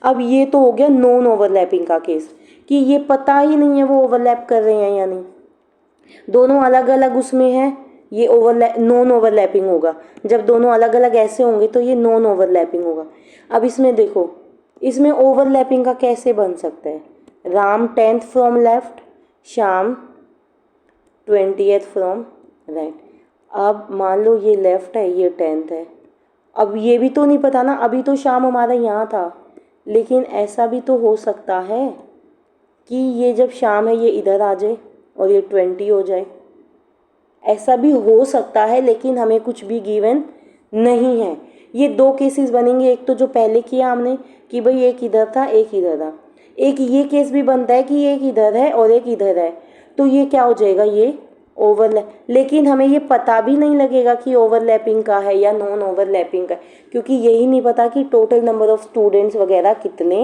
अब ये तो हो गया नॉन ओवरलैपिंग का केस, कि ये पता ही नहीं है वो ओवरलैप कर रहे हैं या नहीं, दोनों अलग अलग उसमें हैं, ये नॉन ओवरलैपिंग होगा। जब दोनों अलग अलग ऐसे होंगे तो ये नॉन ओवरलैपिंग होगा। अब इसमें देखो, इसमें ओवरलैपिंग का कैसे बन सकता है, Ram 10th from left, Shyam 20th from right. अब मान लो ये लेफ़्ट है, ये 10th है, अब ये भी तो नहीं पता ना, अभी तो श्याम हमारा यहाँ था, लेकिन ऐसा भी तो हो सकता है कि ये जब श्याम है ये इधर आ जाए और ये 20 हो जाए, ऐसा भी हो सकता है, लेकिन हमें कुछ भी गिवन नहीं है। ये दो केसेस बनेंगे, एक तो जो पहले किया हमने कि भाई एक इधर था एक इधर था, एक ये केस भी बनता है कि एक इधर है और एक इधर है, तो ये क्या हो जाएगा, ये ओवरलैप। लेकिन हमें ये पता भी नहीं लगेगा कि ओवरलैपिंग का है या नॉन ओवरलैपिंग का, क्योंकि यही नहीं पता कि टोटल नंबर ऑफ स्टूडेंट्स वगैरह कितने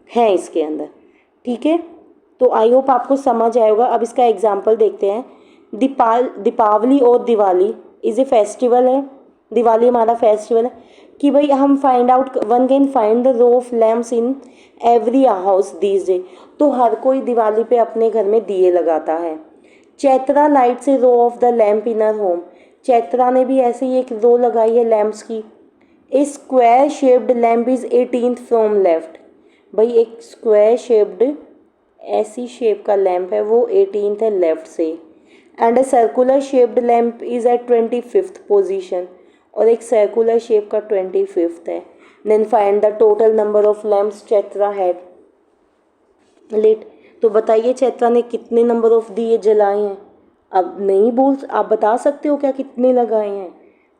हैं इसके अंदर। ठीक है, तो आई होप आपको समझ आएगा। अब इसका एग्जाम्पल देखते हैं। दीपावली और दिवाली इज़ ए फेस्टिवल है, दिवाली हमारा फेस्टिवल है, कि भाई हम find out, one can find the row of lamps in every house these day, तो हर कोई दिवाली पे अपने घर में दिए लगाता है। Chaitra lights a row of the lamp in हर होम, चैत्रा ने भी ऐसे ही एक रो लगाई है लैम्प्स की। A square shaped lamp is 18th from left, भाई एक स्क्वायर शेप्ड ऐसी शेप का लैंप है वो 18th है लेफ्ट से, and a circular shaped lamp is at 25th position, और एक सर्कुलर शेप का 25th है। Then find the total number of lamps Chaitra had lit. तो बताइए चैत्रा ने कितने नंबर ऑफ दिए जलाए हैं। अब नहीं बोल, आप बता सकते हो क्या कितने लगाए हैं।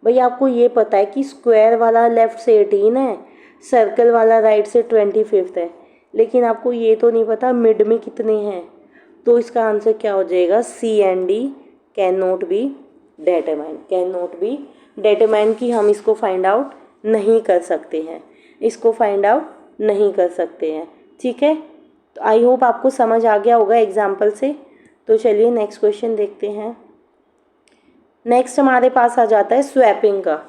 भाई आपको ये पता है कि स्क्वायर वाला लेफ्ट से 18 है, सर्कल वाला राइट से 25th है, लेकिन आपको ये तो नहीं पता मिड में कितने हैं। तो इसका आंसर क्या हो जाएगा, C and D can not be determine. Can not be determine कि हम इसको फाइंड आउट नहीं कर सकते हैं, इसको फाइंड आउट नहीं कर सकते हैं। ठीक है, तो आई होप आपको समझ आ गया होगा एग्जाम्पल से। तो चलिए नेक्स्ट क्वेश्चन देखते हैं। नेक्स्ट हमारे पास आ जाता है स्वैपिंग का।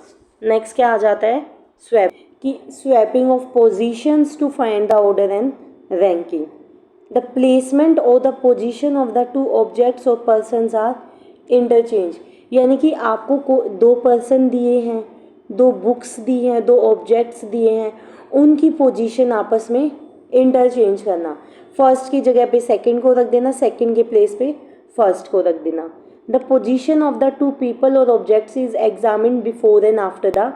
नेक्स्ट क्या आ जाता है, स्वैप कि swapping of positions to find the order and ranking. The placement और the position of the two objects और पर्सन्स आर इंटरचेंज। यानी कि आपको दो पर्सन दिए हैं, दो बुक्स दी हैं, दो ऑब्जेक्ट्स दिए हैं, उनकी पोजीशन आपस में इंटरचेंज करना। फर्स्ट की जगह पे सेकंड को रख देना, सेकंड के प्लेस पे फर्स्ट को रख देना। The position of the two people और objects is examined before and after the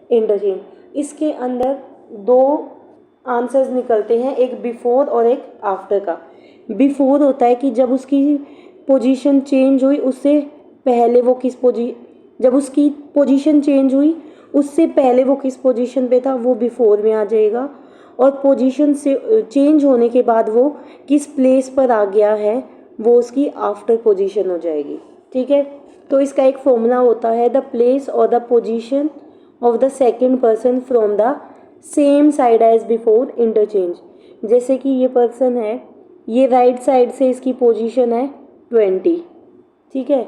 interchange. इसके अंदर दो आंसर्स निकलते हैं, एक बिफोर और एक आफ्टर का। बिफोर होता है कि जब उसकी पोजीशन चेंज हुई उससे पहले वो जब उसकी पोजीशन चेंज हुई उससे पहले वो किस पोजीशन पे था, वो बिफोर में आ जाएगा। और पोजीशन से चेंज होने के बाद वो किस प्लेस पर आ गया है, वो उसकी आफ्टर पोजीशन हो जाएगी। ठीक है, तो इसका एक फॉर्मूला होता है, the place or the position of the second person from the same side as before interchange. जैसे कि ये पर्सन है, ये राइट साइड से इसकी पोजीशन है 20, ठीक है,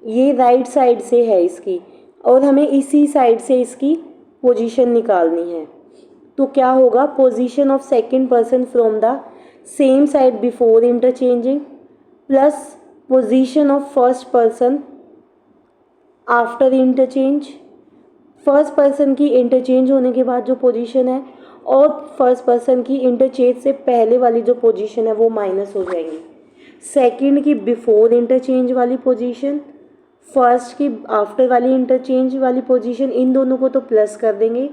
ये राइट साइड से है इसकी, और हमें इसी साइड से इसकी पोजीशन निकालनी है। तो क्या होगा, position of second person from the same side before interchanging plus position of first person after interchange. First person की इंटरचेंज होने के बाद जो पोजीशन है और फर्स्ट पर्सन की इंटरचेंज से पहले वाली जो पोजीशन है वो माइनस हो जाएंगी। सेकंड की बिफोर इंटरचेंज वाली पोजीशन, फर्स्ट की आफ्टर वाली इंटरचेंज वाली पोजीशन, इन दोनों को तो प्लस कर देंगे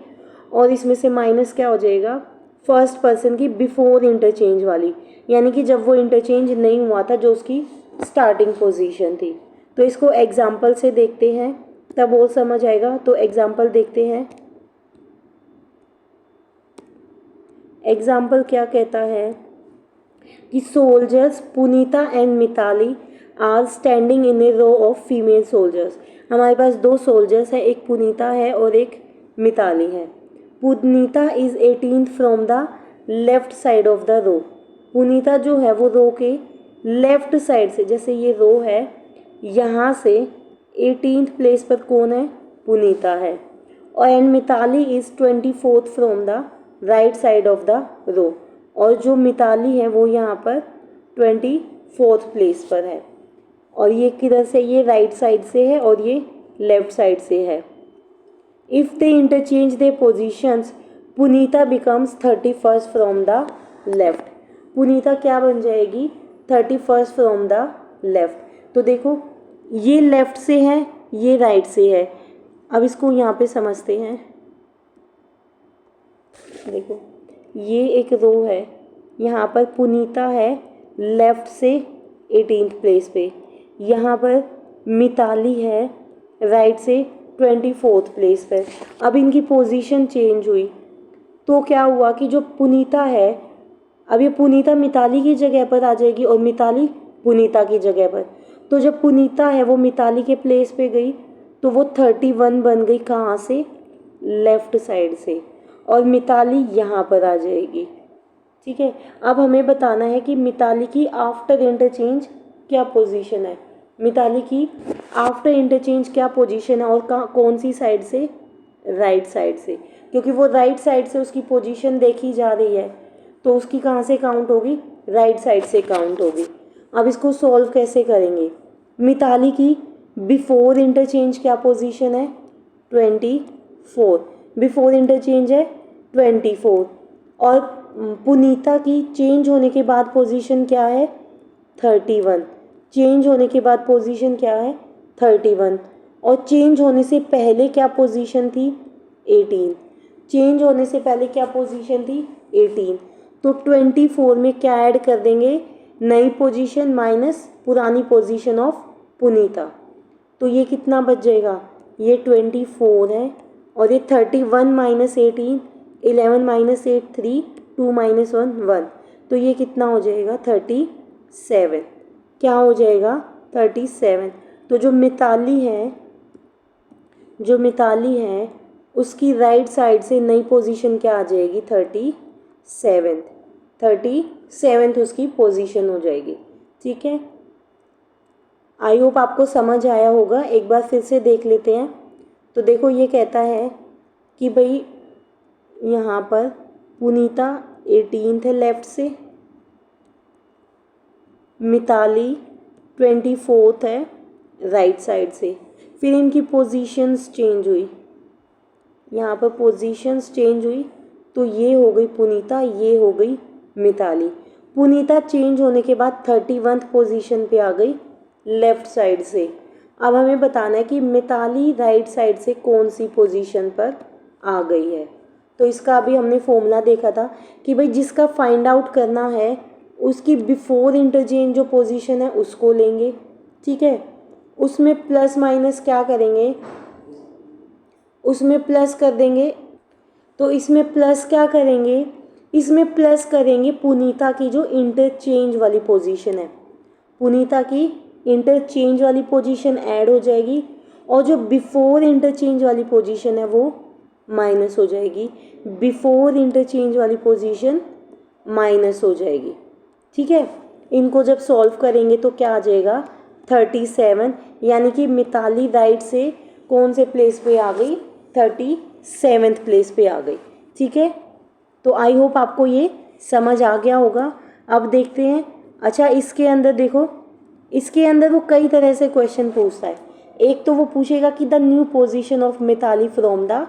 और इसमें से माइनस क्या हो जाएगा, फर्स्ट पर्सन की बिफोर इंटरचेंज वाली, यानी कि जब वो इंटरचेंज नहीं हुआ था, जो उसकी स्टार्टिंग पोजीशन थी। तो इसको एग्जाम्पल से देखते हैं तब वो समझ आएगा। तो एग्जाम्पल देखते हैं। एग्जाम्पल क्या कहता है कि soldiers Punita and Mitali are standing in a row of female soldiers. हमारे पास दो सोल्जर्स है, एक पुनीता है और एक मिताली है। Punita is 18th from the left side of the row. Punita जो है वो रो के लेफ्ट साइड से, जैसे ये रो है, यहाँ से 18th प्लेस पर कौन है, पुनीता है। और and Mitali is 24th from the right side of the row, और जो मिताली है वो यहाँ पर 24th प्लेस पर है। और ये किधर से, ये राइट साइड से है और ये लेफ्ट साइड से है। If they interchange the positions Punita becomes 31st from the left. Punita क्या बन जाएगी, 31st फ्रॉम द लेफ्ट। तो देखो ये लेफ्ट से है, ये राइट से है। अब इसको यहाँ पे समझते हैं। देखो ये एक रो है, यहाँ पर पुनीता है लेफ्ट से 18th प्लेस पे, यहाँ पर मिताली है राइट से 24th प्लेस पर। अब इनकी पोजीशन चेंज हुई तो क्या हुआ कि जो पुनीता है, अब ये पुनीता मिताली की जगह पर आ जाएगी और मिताली पुनीता की जगह पर। तो जब पुनीता है वो मिताली के प्लेस पे गई तो वो 31 बन गई, कहाँ से, लेफ्ट साइड से, और मिताली यहाँ पर आ जाएगी। ठीक है, अब हमें बताना है कि मिताली की आफ्टर इंटरचेंज क्या पोजीशन है, मिताली की आफ्टर इंटरचेंज क्या पोजीशन है और कौन सी साइड से, राइट साइड से, क्योंकि वो राइट साइड से उसकी पोजीशन देखी जा रही है तो उसकी कहाँ से काउंट होगी, राइट साइड से काउंट होगी। अब इसको सॉल्व कैसे करेंगे, मिताली की बिफोर इंटरचेंज क्या पोजीशन है, 24, बिफोर इंटरचेंज है 24, और पुनीता की चेंज होने के बाद पोजीशन क्या है 31, चेंज होने के बाद पोजीशन क्या है 31, और चेंज होने से पहले क्या पोजीशन थी 18, चेंज होने से पहले क्या पोजीशन थी 18। तो 24 में क्या ऐड कर देंगे, नई पोजीशन माइनस पुरानी पोजीशन ऑफ पुनीता, तो ये कितना बच जाएगा, ये 24 है, और ये 31 माइनस 18, 11 माइनस 8 3, 2 माइनस 1 1, तो ये कितना हो जाएगा 37, क्या हो जाएगा 37। तो जो मिताली है उसकी राइट साइड से नई पोजीशन क्या आ जाएगी 37 उसकी पोजीशन हो जाएगी। ठीक है, आई होप आपको समझ आया होगा। एक बार फिर से देख लेते हैं। तो देखो ये कहता है कि भाई यहाँ पर पुनीता 18 है लेफ़्ट से, मिताली 24 है राइट साइड से, फिर इनकी पोजीशंस चेंज हुई, यहाँ पर पोजीशंस चेंज हुई, तो ये हो गई पुनीता, ये हो गई मिताली। पुनीता चेंज होने के बाद 31 पोजीशन पे आ गई लेफ़्ट साइड से। अब हमें बताना है कि मिताली राइट साइड से कौन सी पोजीशन पर आ गई है। तो इसका अभी हमने फॉर्मूला देखा था कि भाई जिसका फाइंड आउट करना है उसकी बिफोर इंटरचेंज जो पोजीशन है उसको लेंगे। ठीक है, उसमें प्लस माइनस क्या करेंगे, उसमें प्लस कर देंगे, तो इसमें प्लस क्या करेंगे, इसमें प्लस करेंगे पुनीता की जो इंटरचेंज वाली पोजीशन है, पुनीता की इंटरचेंज वाली पोजीशन ऐड हो जाएगी, और जो बिफोर इंटरचेंज वाली पोजीशन है वो माइनस हो जाएगी, बिफोर इंटरचेंज वाली पोजीशन माइनस हो जाएगी। ठीक है, इनको जब सॉल्व करेंगे तो क्या आ जाएगा 37, यानी कि मिताली राइट से कौन से प्लेस पे आ गई 37th प्लेस पे आ गई। ठीक है, तो आई होप आपको ये समझ आ गया होगा। अब देखते हैं, अच्छा इसके अंदर देखो, इसके अंदर वो कई तरह से क्वेश्चन पूछता है। एक तो वो पूछेगा कि the new position of Mitali from the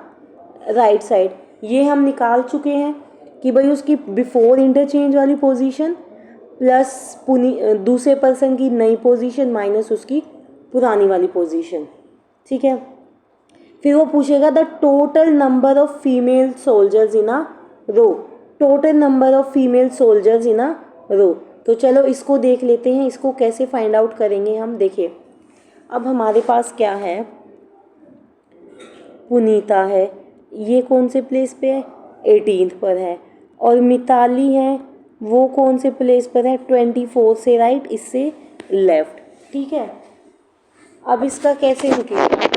right side, ये हम निकाल चुके हैं कि भाई उसकी बिफोर इंटरचेंज वाली पोजीशन प्लस दूसरे पर्सन की नई पोजीशन माइनस उसकी पुरानी वाली पोजीशन। ठीक है, फिर वो पूछेगा the total number of female soldiers in a row, total number of female soldiers in a row. तो चलो इसको देख लेते हैं, इसको कैसे फाइंड आउट करेंगे हम। देखिए अब हमारे पास क्या है, पुनीता है, ये कौन से प्लेस पे है 18th पर है, और मिताली है वो कौन से प्लेस पर है 24 से राइट, इससे लेफ्ट। ठीक है, अब इसका कैसे निकलेगा,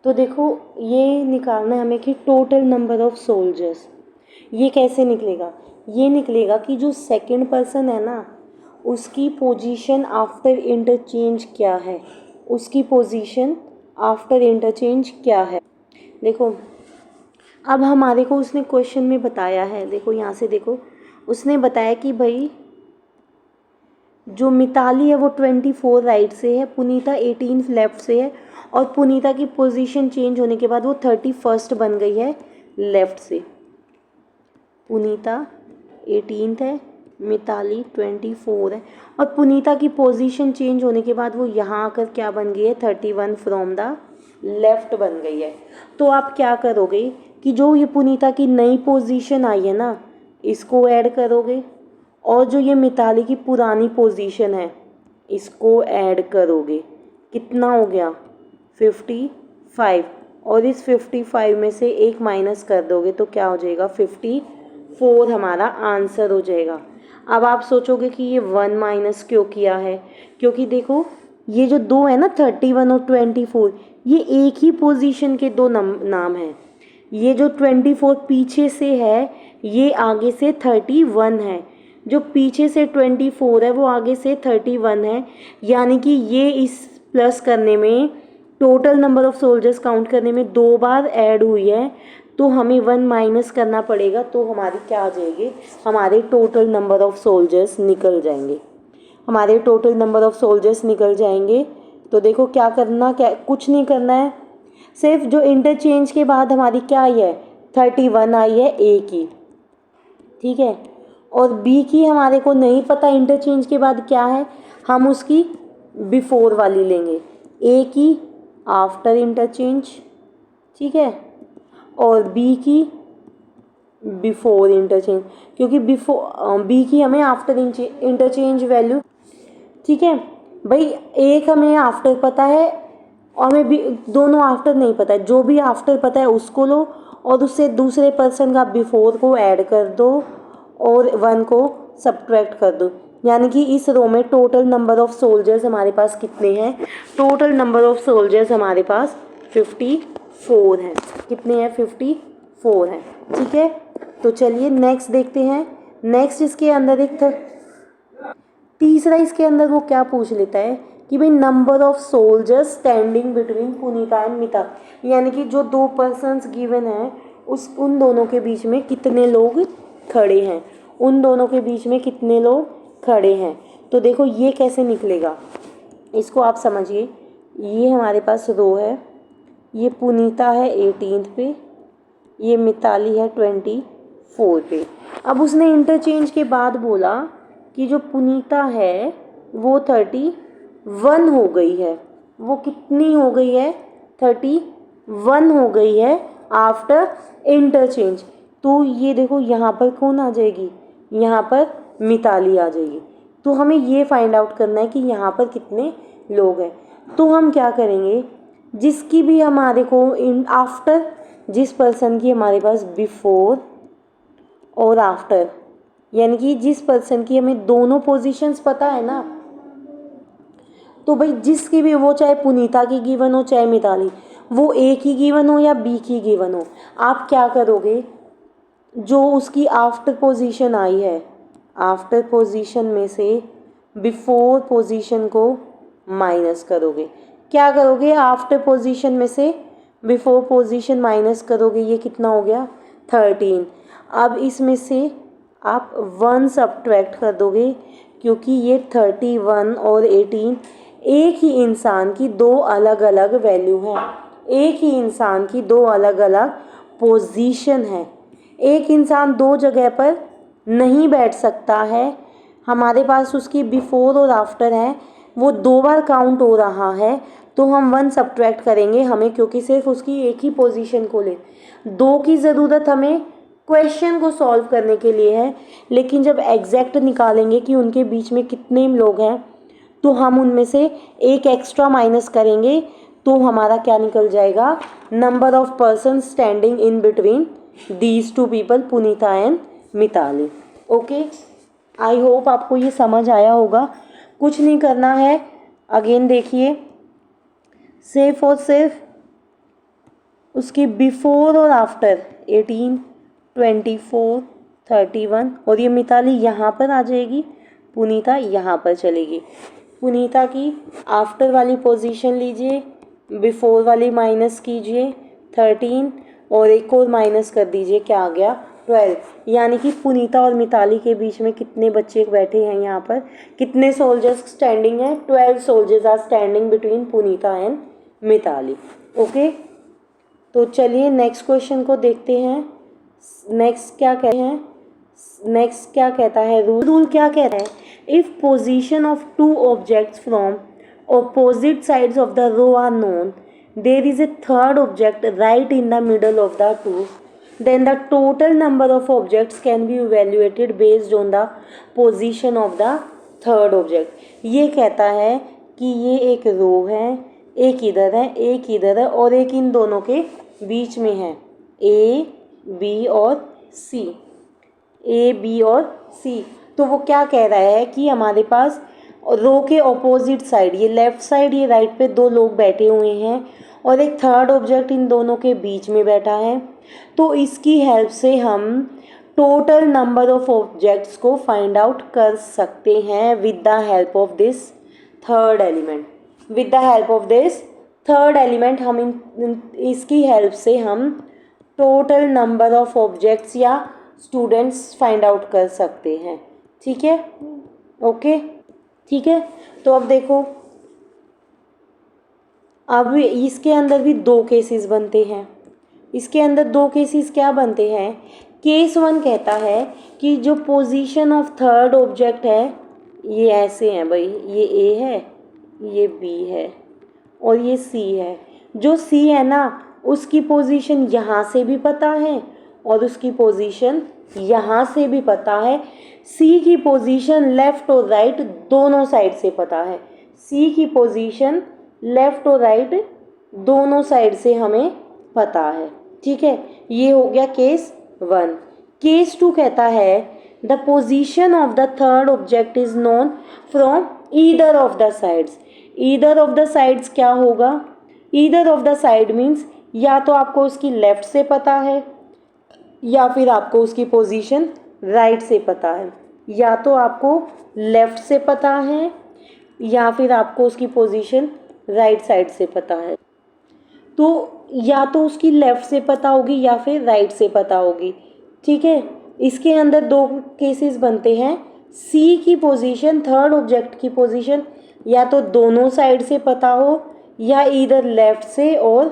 तो देखो ये निकालना है हमें कि टोटल नंबर ऑफ सोल्जर्स, ये कैसे निकलेगा, ये निकलेगा कि जो सेकंड पर्सन है ना उसकी पोजीशन आफ्टर इंटरचेंज क्या है, उसकी पोजीशन आफ्टर इंटरचेंज क्या है। देखो अब हमारे को उसने क्वेश्चन में बताया है, देखो यहाँ से देखो उसने बताया कि भाई जो मिताली है वो 24 राइट से है, पुनीता 18 लेफ़्ट से है, और पुनीता की पोजीशन चेंज होने के बाद वो 31 बन गई है लेफ़्ट से। पुनीता 18 है, मिताली 24 है, और पुनीता की पोजीशन चेंज होने के बाद वो यहाँ आकर क्या बन गई है 31 फ्रॉम द लेफ़्ट बन गई है। तो आप क्या करोगे कि जो ये पुनीता की नई पोजीशन आई है ना इसको ऐड करोगे, और जो ये मिताली की पुरानी पोजीशन है इसको ऐड करोगे, कितना हो गया 55, और इस 55 में से एक माइनस कर दोगे तो क्या हो जाएगा 54 हमारा आंसर हो जाएगा। अब आप सोचोगे कि ये 1 माइनस क्यों किया है, क्योंकि देखो ये जो दो है ना 31 और 24 ये एक ही पोजीशन के दो नाम हैं। ये जो 24 पीछे से है ये आगे से 31 है, जो पीछे से 24 है वो आगे से 31 है, यानी कि ये इस प्लस करने में total number of soldiers count करने में 2 बार ऐड हुई है, तो हमें 1 माइनस करना पड़ेगा, तो हमारी क्या आ जाएगी, हमारे टोटल नंबर ऑफ़ सोल्जर्स निकल जाएंगे, हमारे टोटल नंबर ऑफ़ सोल्जर्स निकल जाएंगे। तो देखो क्या करना, क्या कुछ नहीं करना है, सिर्फ जो इंटरचेंज के बाद हमारी क्या आई है 31 आई है ए की, ठीक है। और बी की हमारे को नहीं पता इंटरचेंज के बाद क्या है, हम उसकी बिफोर वाली लेंगे, ए की आफ्टर इंटरचेंज, ठीक है, और बी की बिफोर इंटरचेंज, क्योंकि बिफोर बी की हमें आफ्टर इंटरचेंज वैल्यू, ठीक है भाई। एक हमें आफ्टर पता है और हमें भी दोनों आफ्टर नहीं पता है, जो भी आफ्टर पता है उसको लो और उससे दूसरे पर्सन का बिफोर को ऐड कर दो और 1 को सब्ट्रैक्ट कर दो। यानी कि इस रो में टोटल नंबर ऑफ सोल्जर्स हमारे पास कितने हैं, टोटल नंबर ऑफ सोल्जर्स हमारे पास 54 हैं। कितने हैं, 54 हैं, ठीक है। तो चलिए नेक्स्ट देखते हैं। नेक्स्ट इसके अंदर एक तीसरा इसके अंदर वो क्या पूछ लेता है कि भाई number of soldiers standing between Punita and मिता, यानी कि जो दो पर्सन्स गिवन हैं उन दोनों के बीच में कितने लोग खड़े हैं, उन दोनों के बीच में कितने लोग खड़े हैं। तो देखो ये कैसे निकलेगा, इसको आप समझिए। ये हमारे पास रो है, ये पुनीता है 18 पे, ये मिताली है 24 पे। अब उसने इंटरचेंज के बाद बोला कि जो पुनीता है वो 31 हो गई है, वो कितनी हो गई है, 31 हो गई है आफ्टर इंटरचेंज। तो ये देखो यहाँ पर कौन आ जाएगी, यहाँ पर मिताली आ जाएगी। तो हमें ये फाइंड आउट करना है कि यहाँ पर कितने लोग हैं। तो हम क्या करेंगे, जिसकी भी हमारे को इन आफ्टर, जिस पर्सन की हमारे पास बिफोर और आफ्टर, यानी कि जिस पर्सन की हमें दोनों पोजीशंस पता है ना, तो भाई जिसकी भी, वो चाहे पुनीता की गिवन हो चाहे मिताली, वो ए की गिवन हो या बी की गिवन हो, आप क्या करोगे, जो उसकी आफ्टर पोजीशन आई है, आफ्टर पोजीशन में से बिफोर पोजीशन को माइनस करोगे। क्या करोगे, आफ्टर पोजीशन में से बिफोर पोजीशन माइनस करोगे, ये कितना हो गया 13। अब इसमें से आप 1 सब्ट्रैक्ट कर दोगे, क्योंकि ये 31 और 18 एक ही इंसान की दो अलग अलग वैल्यू हैं, एक ही इंसान की दो अलग अलग पोजीशन है। एक इंसान दो जगह पर नहीं बैठ सकता है, हमारे पास उसकी बिफोर और आफ्टर है, वो 2 बार काउंट हो रहा है, तो हम 1 सब्ट्रैक्ट करेंगे हमें, क्योंकि सिर्फ उसकी एक ही पोजीशन को ले। 2 की ज़रूरत हमें क्वेश्चन को सॉल्व करने के लिए है, लेकिन जब एग्जैक्ट निकालेंगे कि उनके बीच में कितने लोग हैं, तो हम उनमें से एक एक्स्ट्रा माइनस करेंगे, तो हमारा क्या निकल जाएगा, number of person standing in between these 2 people Punita and Mitali. Okay, I hope आपको ये समझ आया होगा। कुछ नहीं करना है, अगेन देखिए, सिर्फ और सिर्फ उसकी बिफोर और आफ्टर 18, 24, 31, और ये मिताली यहाँ पर आ जाएगी, पुनीता यहाँ पर चलेगी। पुनीता की आफ्टर वाली पोजीशन लीजिए, बिफोर वाली माइनस कीजिए 13, और एक और माइनस कर दीजिए, क्या आ गया 12। यानी कि पुनीता और मिताली के बीच में कितने बच्चे बैठे हैं, यहाँ पर कितने सोल्जर्स स्टैंडिंग हैं, 12 soldiers are standing between Punita and Mitali. Okay, तो चलिए नेक्स्ट क्वेश्चन को देखते हैं। नेक्स्ट क्या कहते हैं, नेक्स्ट क्या कहता है, रूल क्या कहता है, if position of 2 objects from opposite sides of the row are known, there is a third object right in the middle of the two, then the total number of objects can be evaluated based on the position of the third object। ये कहता है कि ये एक रो है, एक इधर है, एक इधर है, और एक इन दोनों के बीच में है, ए बी और सी, ए बी और सी। तो वो क्या कह रहा है कि हमारे पास रो के ऑपोजिट साइड, ये लेफ्ट साइड ये राइट पे 2 लोग बैठे हुए हैं, और एक थर्ड ऑब्जेक्ट इन दोनों के बीच में बैठा है। तो इसकी हेल्प से हम टोटल नंबर ऑफ ऑब्जेक्ट्स को फाइंड आउट कर सकते हैं with the help of this third element. With the help of this third element हम इसकी हेल्प से हम टोटल नंबर ऑफ ऑब्जेक्ट्स या स्टूडेंट्स फाइंड आउट कर सकते हैं। ठीक है, ओके, ठीक है। तो अब देखो, अब इसके अंदर भी 2 केसेस बनते हैं। इसके अंदर दो केसेस क्या बनते हैं। केस 1 कहता है कि जो पोजीशन ऑफ थर्ड ऑब्जेक्ट है ये ऐसे हैं भाई, ये ए है, ये बी है और ये सी है। जो सी है ना उसकी पोजीशन यहाँ से भी पता है और उसकी पोजीशन यहाँ से भी पता है। सी की पोजीशन लेफ़्ट और राइट दोनों साइड से पता है। सी की पोजीशन लेफ़्ट और राइट दोनों साइड से हमें पता है। ठीक है, ये हो गया केस 1। केस 2 कहता है the position of the third object is known from either of the sides. Either of the sides क्या होगा। Either of the side means या तो आपको उसकी लेफ्ट से पता है या फिर आपको उसकी पोजीशन राइट से पता है। या तो आपको लेफ्ट से पता है या फिर आपको उसकी पोजीशन राइट साइड से पता है। तो या तो उसकी लेफ्ट से पता होगी या फिर राइट से पता होगी। ठीक है, इसके अंदर दो केसेस बनते हैं। सी की पोजीशन, थर्ड ऑब्जेक्ट की पोजीशन या तो दोनों साइड से पता हो या इधर लेफ्ट से और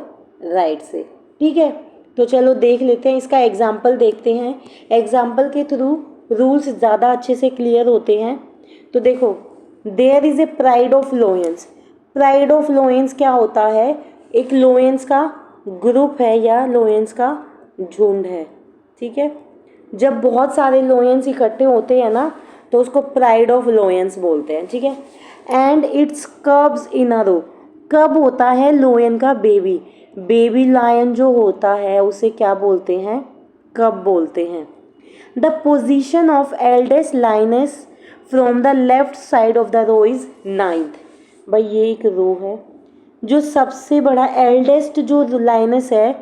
राइट से। ठीक है, तो चलो देख लेते हैं, इसका एग्जाम्पल देखते हैं। एग्जाम्पल के थ्रू रूल्स ज़्यादा अच्छे से क्लियर होते हैं। तो देखो, there is a pride of lions. Pride of lions क्या होता है, एक लोयंस का ग्रुप है या लोयंस का झुंड है। ठीक है, जब बहुत सारे लोयंस इकट्ठे होते हैं ना तो उसको प्राइड ऑफ लोयंस बोलते हैं। ठीक है, एंड इट्स कब्स इन अ रो। कब होता है लोयन का बेबी। बेबी लायन जो होता है उसे क्या बोलते हैं, कब बोलते हैं। The position of eldest lions from the left side of the row is 9th। भाई ये एक रो है, जो सबसे बड़ा एल्डेस्ट जो लाइनस है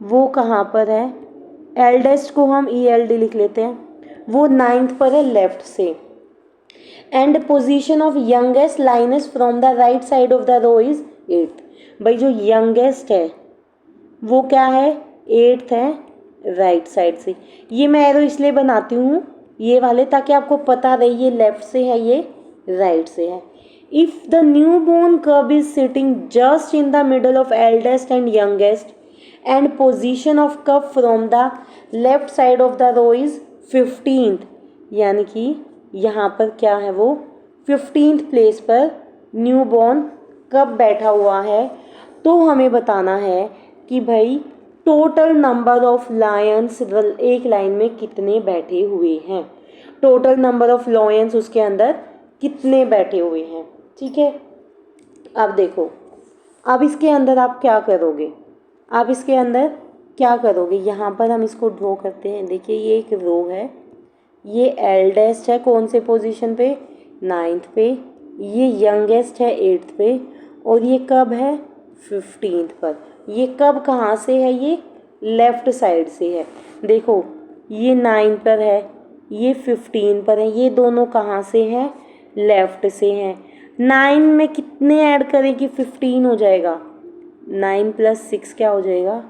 वो कहाँ पर है। एल्डेस्ट को हम ELD लिख लेते हैं, वो 9th पर है लेफ्ट से। And position of youngest lions from the right side of the row is 8th। भाई जो यंगेस्ट है वो क्या है, 8th है राइट साइड से। ये मैं एरो इसलिए बनाती हूँ ये वाले, ताकि आपको पता रहे ये लेफ्ट से है ये राइट से है। If the newborn cub is sitting just in the middle of eldest and youngest and position of cub from the left side of the row is 15th, यानी कि यहाँ पर क्या है वो 15th प्लेस पर न्यू बॉर्न कब बैठा हुआ है। तो हमें बताना है कि भाई टोटल नंबर ऑफ लायंस एक लाइन में कितने बैठे हुए हैं। टोटल नंबर ऑफ लायंस उसके अंदर कितने बैठे हुए हैं। ठीक है, अब देखो, अब इसके अंदर आप क्या करोगे, आप इसके अंदर क्या करोगे। यहाँ पर हम इसको ड्रॉ करते हैं। देखिए ये एक रो है, ये एल्डेस्ट है कौन से पोजीशन पे, 9th पे। ये यंगेस्ट है 8th पे और ये कब है 15th पर। ये कब कहाँ से है, ये लेफ़्ट साइड से है। देखो ये 9 पर है, ये 15 पर है, ये दोनों कहाँ से हैं, लेफ़्ट से हैं। 9 में कितने ऐड करें कि 15 हो जाएगा, 9 + 6 क्या हो जाएगा,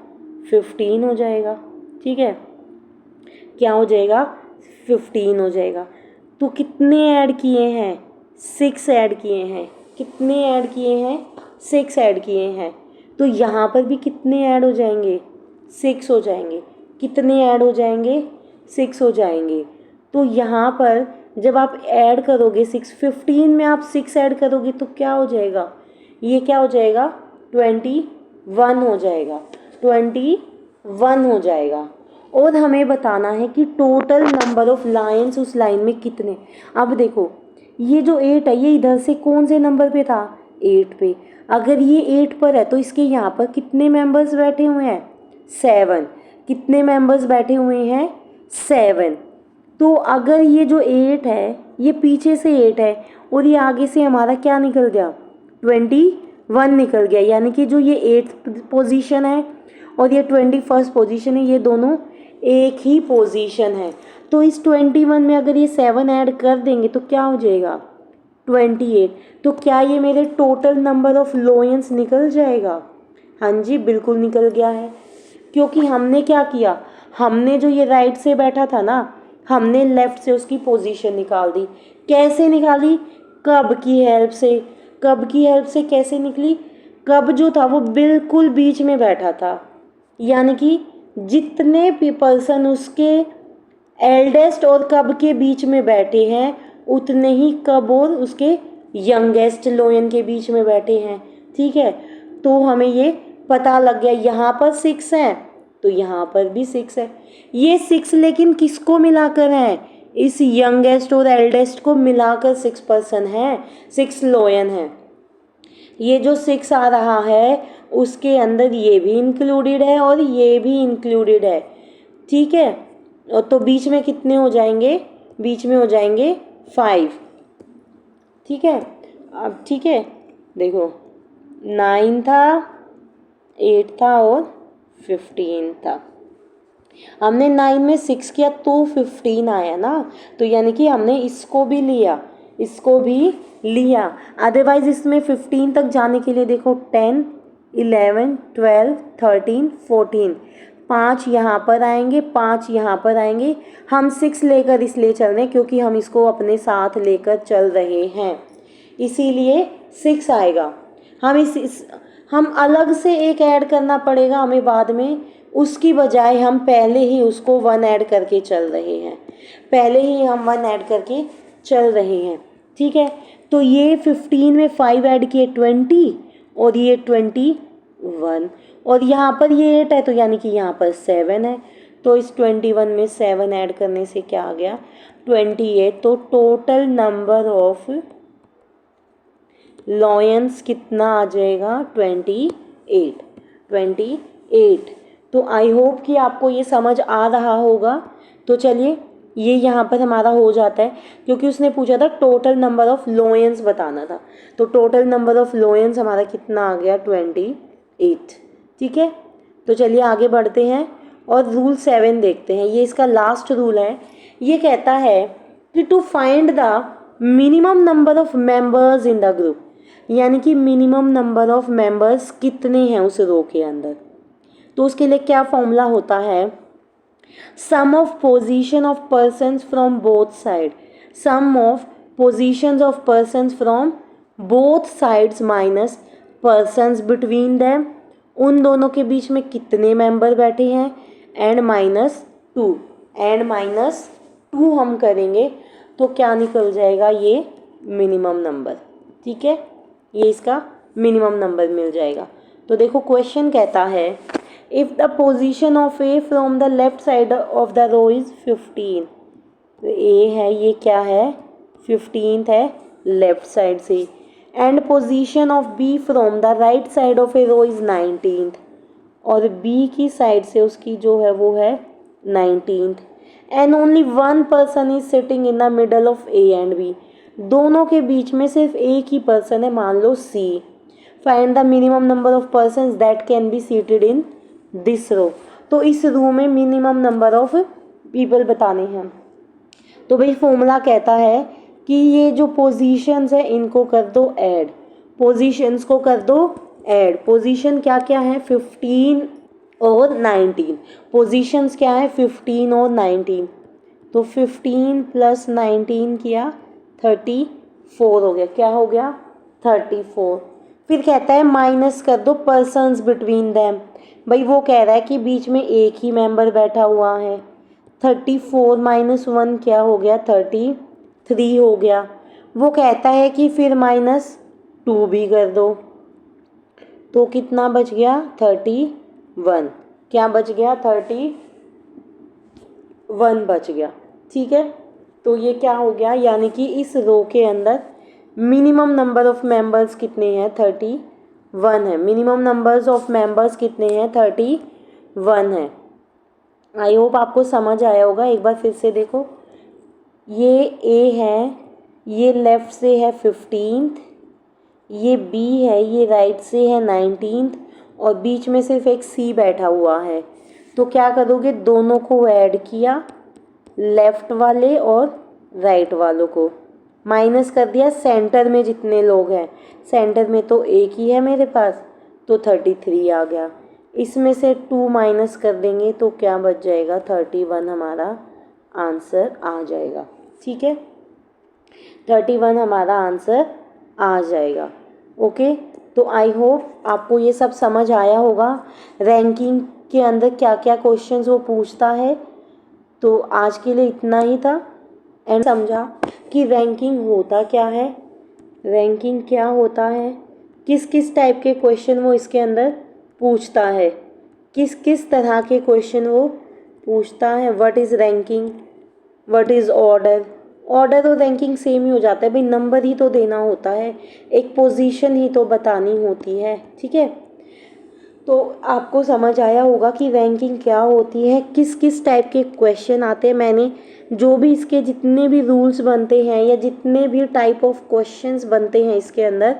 15 हो जाएगा। ठीक है, क्या हो जाएगा, 15 हो जाएगा। तो कितने ऐड किए हैं, 6 ऐड किए हैं। कितने ऐड किए हैं, 6 ऐड किए हैं। तो यहाँ पर भी कितने ऐड हो जाएंगे, 6 हो जाएंगे। कितने ऐड हो जाएंगे, 6 हो जाएंगे। तो यहाँ पर जब आप ऐड करोगे 6, 15 में आप 6 ऐड करोगे तो क्या हो जाएगा, ये क्या हो जाएगा, 21 हो जाएगा, 21 हो जाएगा। और हमें बताना है कि टोटल नंबर ऑफ लाइन्स उस लाइन में कितने। अब देखो ये जो 8 है ये इधर से कौन से नंबर पे था, 8 पे। अगर ये 8 पर है तो इसके यहाँ पर कितने मेंबर्स बैठे हुए हैं, 7। कितने मेंबर्स बैठे हुए हैं, 7। तो अगर ये जो 8 है ये पीछे से 8 है और ये आगे से हमारा क्या निकल गया, 21 निकल गया। यानी कि जो ये 8th पोजीशन है और ये 21st पोजीशन है, ये दोनों एक ही पोजीशन है। तो इस 21 में अगर ये 7 ऐड कर देंगे तो क्या हो जाएगा, 28। तो क्या ये मेरे टोटल नंबर ऑफ लोयंस निकल जाएगा। हाँ जी, बिल्कुल निकल गया है। क्योंकि हमने क्या किया, हमने जो ये राइट से बैठा था ना, हमने लेफ़्ट से उसकी पोजीशन निकाल दी। कैसे निकाली, कब की हेल्प से। कब की हेल्प से कैसे निकली, कब जो था वो बिल्कुल बीच में बैठा था, यानी कि जितने भी पर्सन उसके एल्डेस्ट और कब के बीच में बैठे हैं उतने ही कब और उसके यंगेस्ट लोयन के बीच में बैठे हैं। ठीक है, तो हमें ये पता लग गया, यहाँ पर 6 है तो यहाँ पर भी 6 है। ये 6 लेकिन किसको मिलाकर है, इस यंगेस्ट और एल्डेस्ट को मिलाकर 6 पर्सन है, 6 लोयन है। ये जो 6 आ रहा है उसके अंदर ये भी इंक्लूडेड है और ये भी इंक्लूडेड है। ठीक है, और तो बीच में कितने हो जाएंगे, बीच में हो जाएंगे 5। ठीक है, अब ठीक है देखो 9 था, 8 था और 15 था। हमने 9 में 6 किया तो 15 आया ना, तो यानी कि हमने इसको भी लिया, इसको भी लिया। अदरवाइज इसमें 15 तक जाने के लिए देखो 10, 11, 12, 13, 14, 5 यहाँ पर आएंगे, 5 यहाँ पर आएंगे। हम 6 लेकर इसलिए चल रहे हैं क्योंकि हम इसको अपने साथ लेकर चल रहे हैं, इसीलिए 6 आएगा। हम अलग से एक ऐड करना पड़ेगा हमें बाद में, उसकी बजाय हम पहले ही उसको 1 ऐड करके चल रहे हैं, पहले ही हम 1 ऐड करके चल रहे हैं। ठीक है, तो ये 15 में 5 ऐड किए 20 और ये 21 और यहाँ पर ये 8 है तो यानी कि यहाँ पर 7 है, तो इस 21 में 7 ऐड करने से क्या आ गया 28। तो टोटल नंबर ऑफ लॉयंस कितना आ जाएगा 28। तो आई होप कि आपको ये समझ आ रहा होगा। तो चलिए ये यहाँ पर हमारा हो जाता है क्योंकि उसने पूछा था टोटल नंबर ऑफ लोयंस बताना था, तो टोटल नंबर ऑफ लोयंस हमारा कितना आ गया 28। ठीक है, तो चलिए आगे बढ़ते हैं और रूल 7 देखते हैं। ये इसका लास्ट रूल है। ये कहता है कि to find the minimum number of members in the group, यानी कि मिनिमम नंबर ऑफ मेंबर्स कितने हैं उस रो के अंदर। तो उसके लिए क्या फॉर्मूला होता है, sum of position of persons from both side, sum of positions of persons from both sides minus persons between them, उन दोनों के बीच में कितने मेंबर बैठे हैं, एंड -2, एंड -2 हम करेंगे तो क्या निकल जाएगा ये मिनिमम नंबर। ठीक है, ये इसका मिनिमम नंबर मिल जाएगा। तो देखो क्वेश्चन कहता है if the position of A from the left side of the row is 15, तो ए है ये क्या है 15th है लेफ्ट साइड से, and position of B from the right side of a row is 19th, और बी की side से उसकी जो है वो है 19th, and only 1 person is sitting in the middle of A and B, दोनों के बीच में सिर्फ एक ही पर्सन है, मान लो C. Find the minimum number of persons that can be seated in this row, तो इस रो में मिनिमम नंबर ऑफ पीपल बताने हैं। तो भाई फॉर्मूला कहता है कि ये जो पोजीशंस है इनको कर दो ऐड, पोजीशंस को कर दो ऐड। पोजीशन क्या क्या है 15 और 19, पोजीशंस क्या है 15 और 19, तो 15 + 19 किया 34 हो गया, क्या हो गया 34। फिर कहता है माइनस कर दो पर्सन्स बिटवीन दैम, भाई वो कह रहा है कि बीच में एक ही मेंबर बैठा हुआ है, 34 - 1 क्या हो गया 33 हो गया। वो कहता है कि फिर -2 भी कर दो, तो कितना बच गया 31, क्या बच गया 31 बच गया। ठीक है, तो ये क्या हो गया, यानी कि इस रो के अंदर मिनिमम नंबर ऑफ मेंबर्स कितने हैं 31 है, मिनिमम नंबर्स ऑफ मेंबर्स कितने हैं 31 है। आई होप आपको समझ आया होगा। एक बार फिर से देखो, ये ए है, ये लेफ़्ट से है 15th, ये बी है, ये राइट से है 19th, और बीच में सिर्फ एक सी बैठा हुआ है। तो क्या करोगे, दोनों को ऐड किया, लेफ़्ट वाले और राइट वालों को माइनस कर दिया, सेंटर में जितने लोग हैं, सेंटर में तो एक ही है मेरे पास, तो 33 आ गया। इसमें से 2 माइनस कर देंगे तो क्या बच जाएगा 31 हमारा आंसर आ जाएगा। ठीक है, 31 हमारा आंसर आ जाएगा। ओके, तो आई होप आपको ये सब समझ आया होगा, रैंकिंग के अंदर क्या क्या क्वेश्चंस वो पूछता है। तो आज के लिए इतना ही था, एंड समझा कि रैंकिंग होता क्या है, रैंकिंग क्या होता है, किस किस टाइप के क्वेश्चन वो इसके अंदर पूछता है, किस किस तरह के क्वेश्चन वो पूछता है, what is ranking, what is order. Order और रैंकिंग सेम ही हो जाता है भाई, नंबर ही तो देना होता है, एक पोजीशन ही तो बतानी होती है, ठीक है। तो आपको समझ आया होगा कि रैंकिंग क्या होती है, किस किस टाइप के क्वेश्चन आते हैं। मैंने जो भी इसके जितने भी रूल्स बनते हैं या जितने भी टाइप ऑफ क्वेश्चंस बनते हैं इसके अंदर,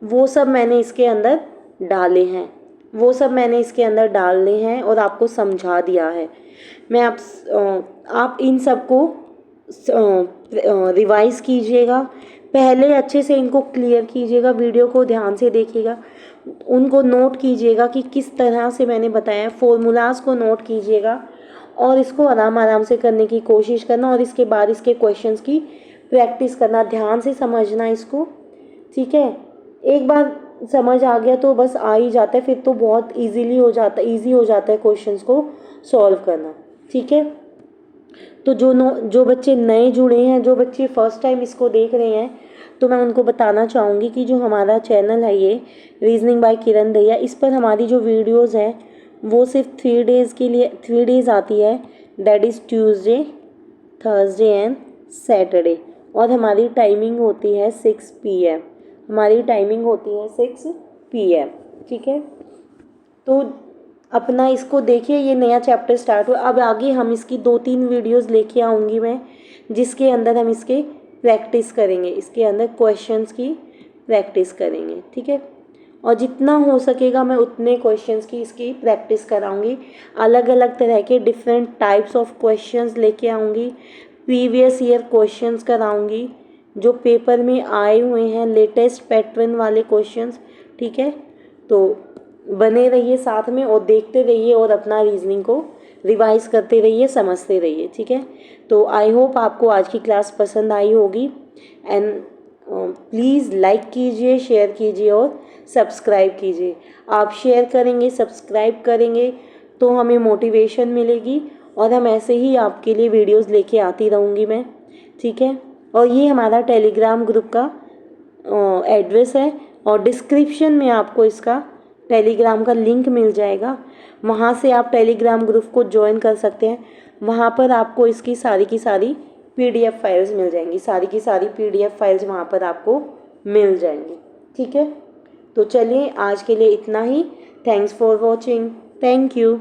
वो सब मैंने इसके अंदर डाले हैं, वो सब मैंने इसके अंदर डाले हैं और आपको समझा दिया है। मैं आप इन सब को रिवाइज़ कीजिएगा, पहले अच्छे से इनको क्लियर कीजिएगा, वीडियो को ध्यान से देखिएगा, उनको नोट कीजिएगा कि किस तरह से मैंने बताया, फॉर्मूलाज को नोट कीजिएगा और इसको आराम आराम से करने की कोशिश करना, और इसके बाद इसके क्वेश्चंस की प्रैक्टिस करना, ध्यान से समझना इसको, ठीक है। एक बार समझ आ गया तो बस आ ही जाता है, फिर तो बहुत ईजी हो जाता है क्वेश्चंस को सॉल्व करना, ठीक है। तो जो बच्चे नए जुड़े हैं, जो बच्चे फर्स्ट टाइम इसको देख रहे हैं, तो मैं उनको बताना चाहूँगी कि जो हमारा चैनल है ये रीजनिंग बाय किरण दहिया, इस पर हमारी जो वीडियोस हैं वो सिर्फ 3 डेज़ आती है, that is Tuesday, Thursday and Saturday, और हमारी टाइमिंग होती है 6 PM, हमारी टाइमिंग होती है 6 PM, ठीक है। तो अपना इसको देखिए, ये नया चैप्टर स्टार्ट हुआ, अब आगे हम इसकी 2-3 वीडियोस लेके आऊँगी मैं, जिसके अंदर हम इसके प्रैक्टिस करेंगे, इसके अंदर क्वेश्चंस की प्रैक्टिस करेंगे, ठीक है। और जितना हो सकेगा मैं उतने क्वेश्चंस की इसकी प्रैक्टिस कराऊंगी, अलग अलग तरह के डिफरेंट टाइप्स ऑफ क्वेश्चंस लेके आऊँगी, प्रीवियस ईयर क्वेश्चंस कराऊंगी जो पेपर में आए हुए हैं, लेटेस्ट पैटर्न वाले क्वेश्चंस, ठीक है। तो बने रहिए साथ में और देखते रहिए और अपना रीजनिंग को रिवाइज करते रहिए, समझते रहिए, ठीक है। तो आई होप आपको आज की क्लास पसंद आई होगी, एंड प्लीज़ लाइक कीजिए, शेयर कीजिए और सब्सक्राइब कीजिए। आप शेयर करेंगे, सब्सक्राइब करेंगे तो हमें मोटिवेशन मिलेगी, और हम ऐसे ही आपके लिए वीडियोस लेके आती रहूँगी मैं, ठीक है। और ये हमारा टेलीग्राम ग्रुप का एड्रेस है, और डिस्क्रिप्शन में आपको इसका टेलीग्राम का लिंक मिल जाएगा, वहाँ से आप टेलीग्राम ग्रुप को ज्वाइन कर सकते हैं। वहाँ पर आपको इसकी सारी की सारी PDF फाइल्स मिल जाएंगी, सारी की सारी PDF फाइल्स वहाँ पर आपको मिल जाएंगी, ठीक है। तो चलिए आज के लिए इतना ही, thanks for watching, thank you.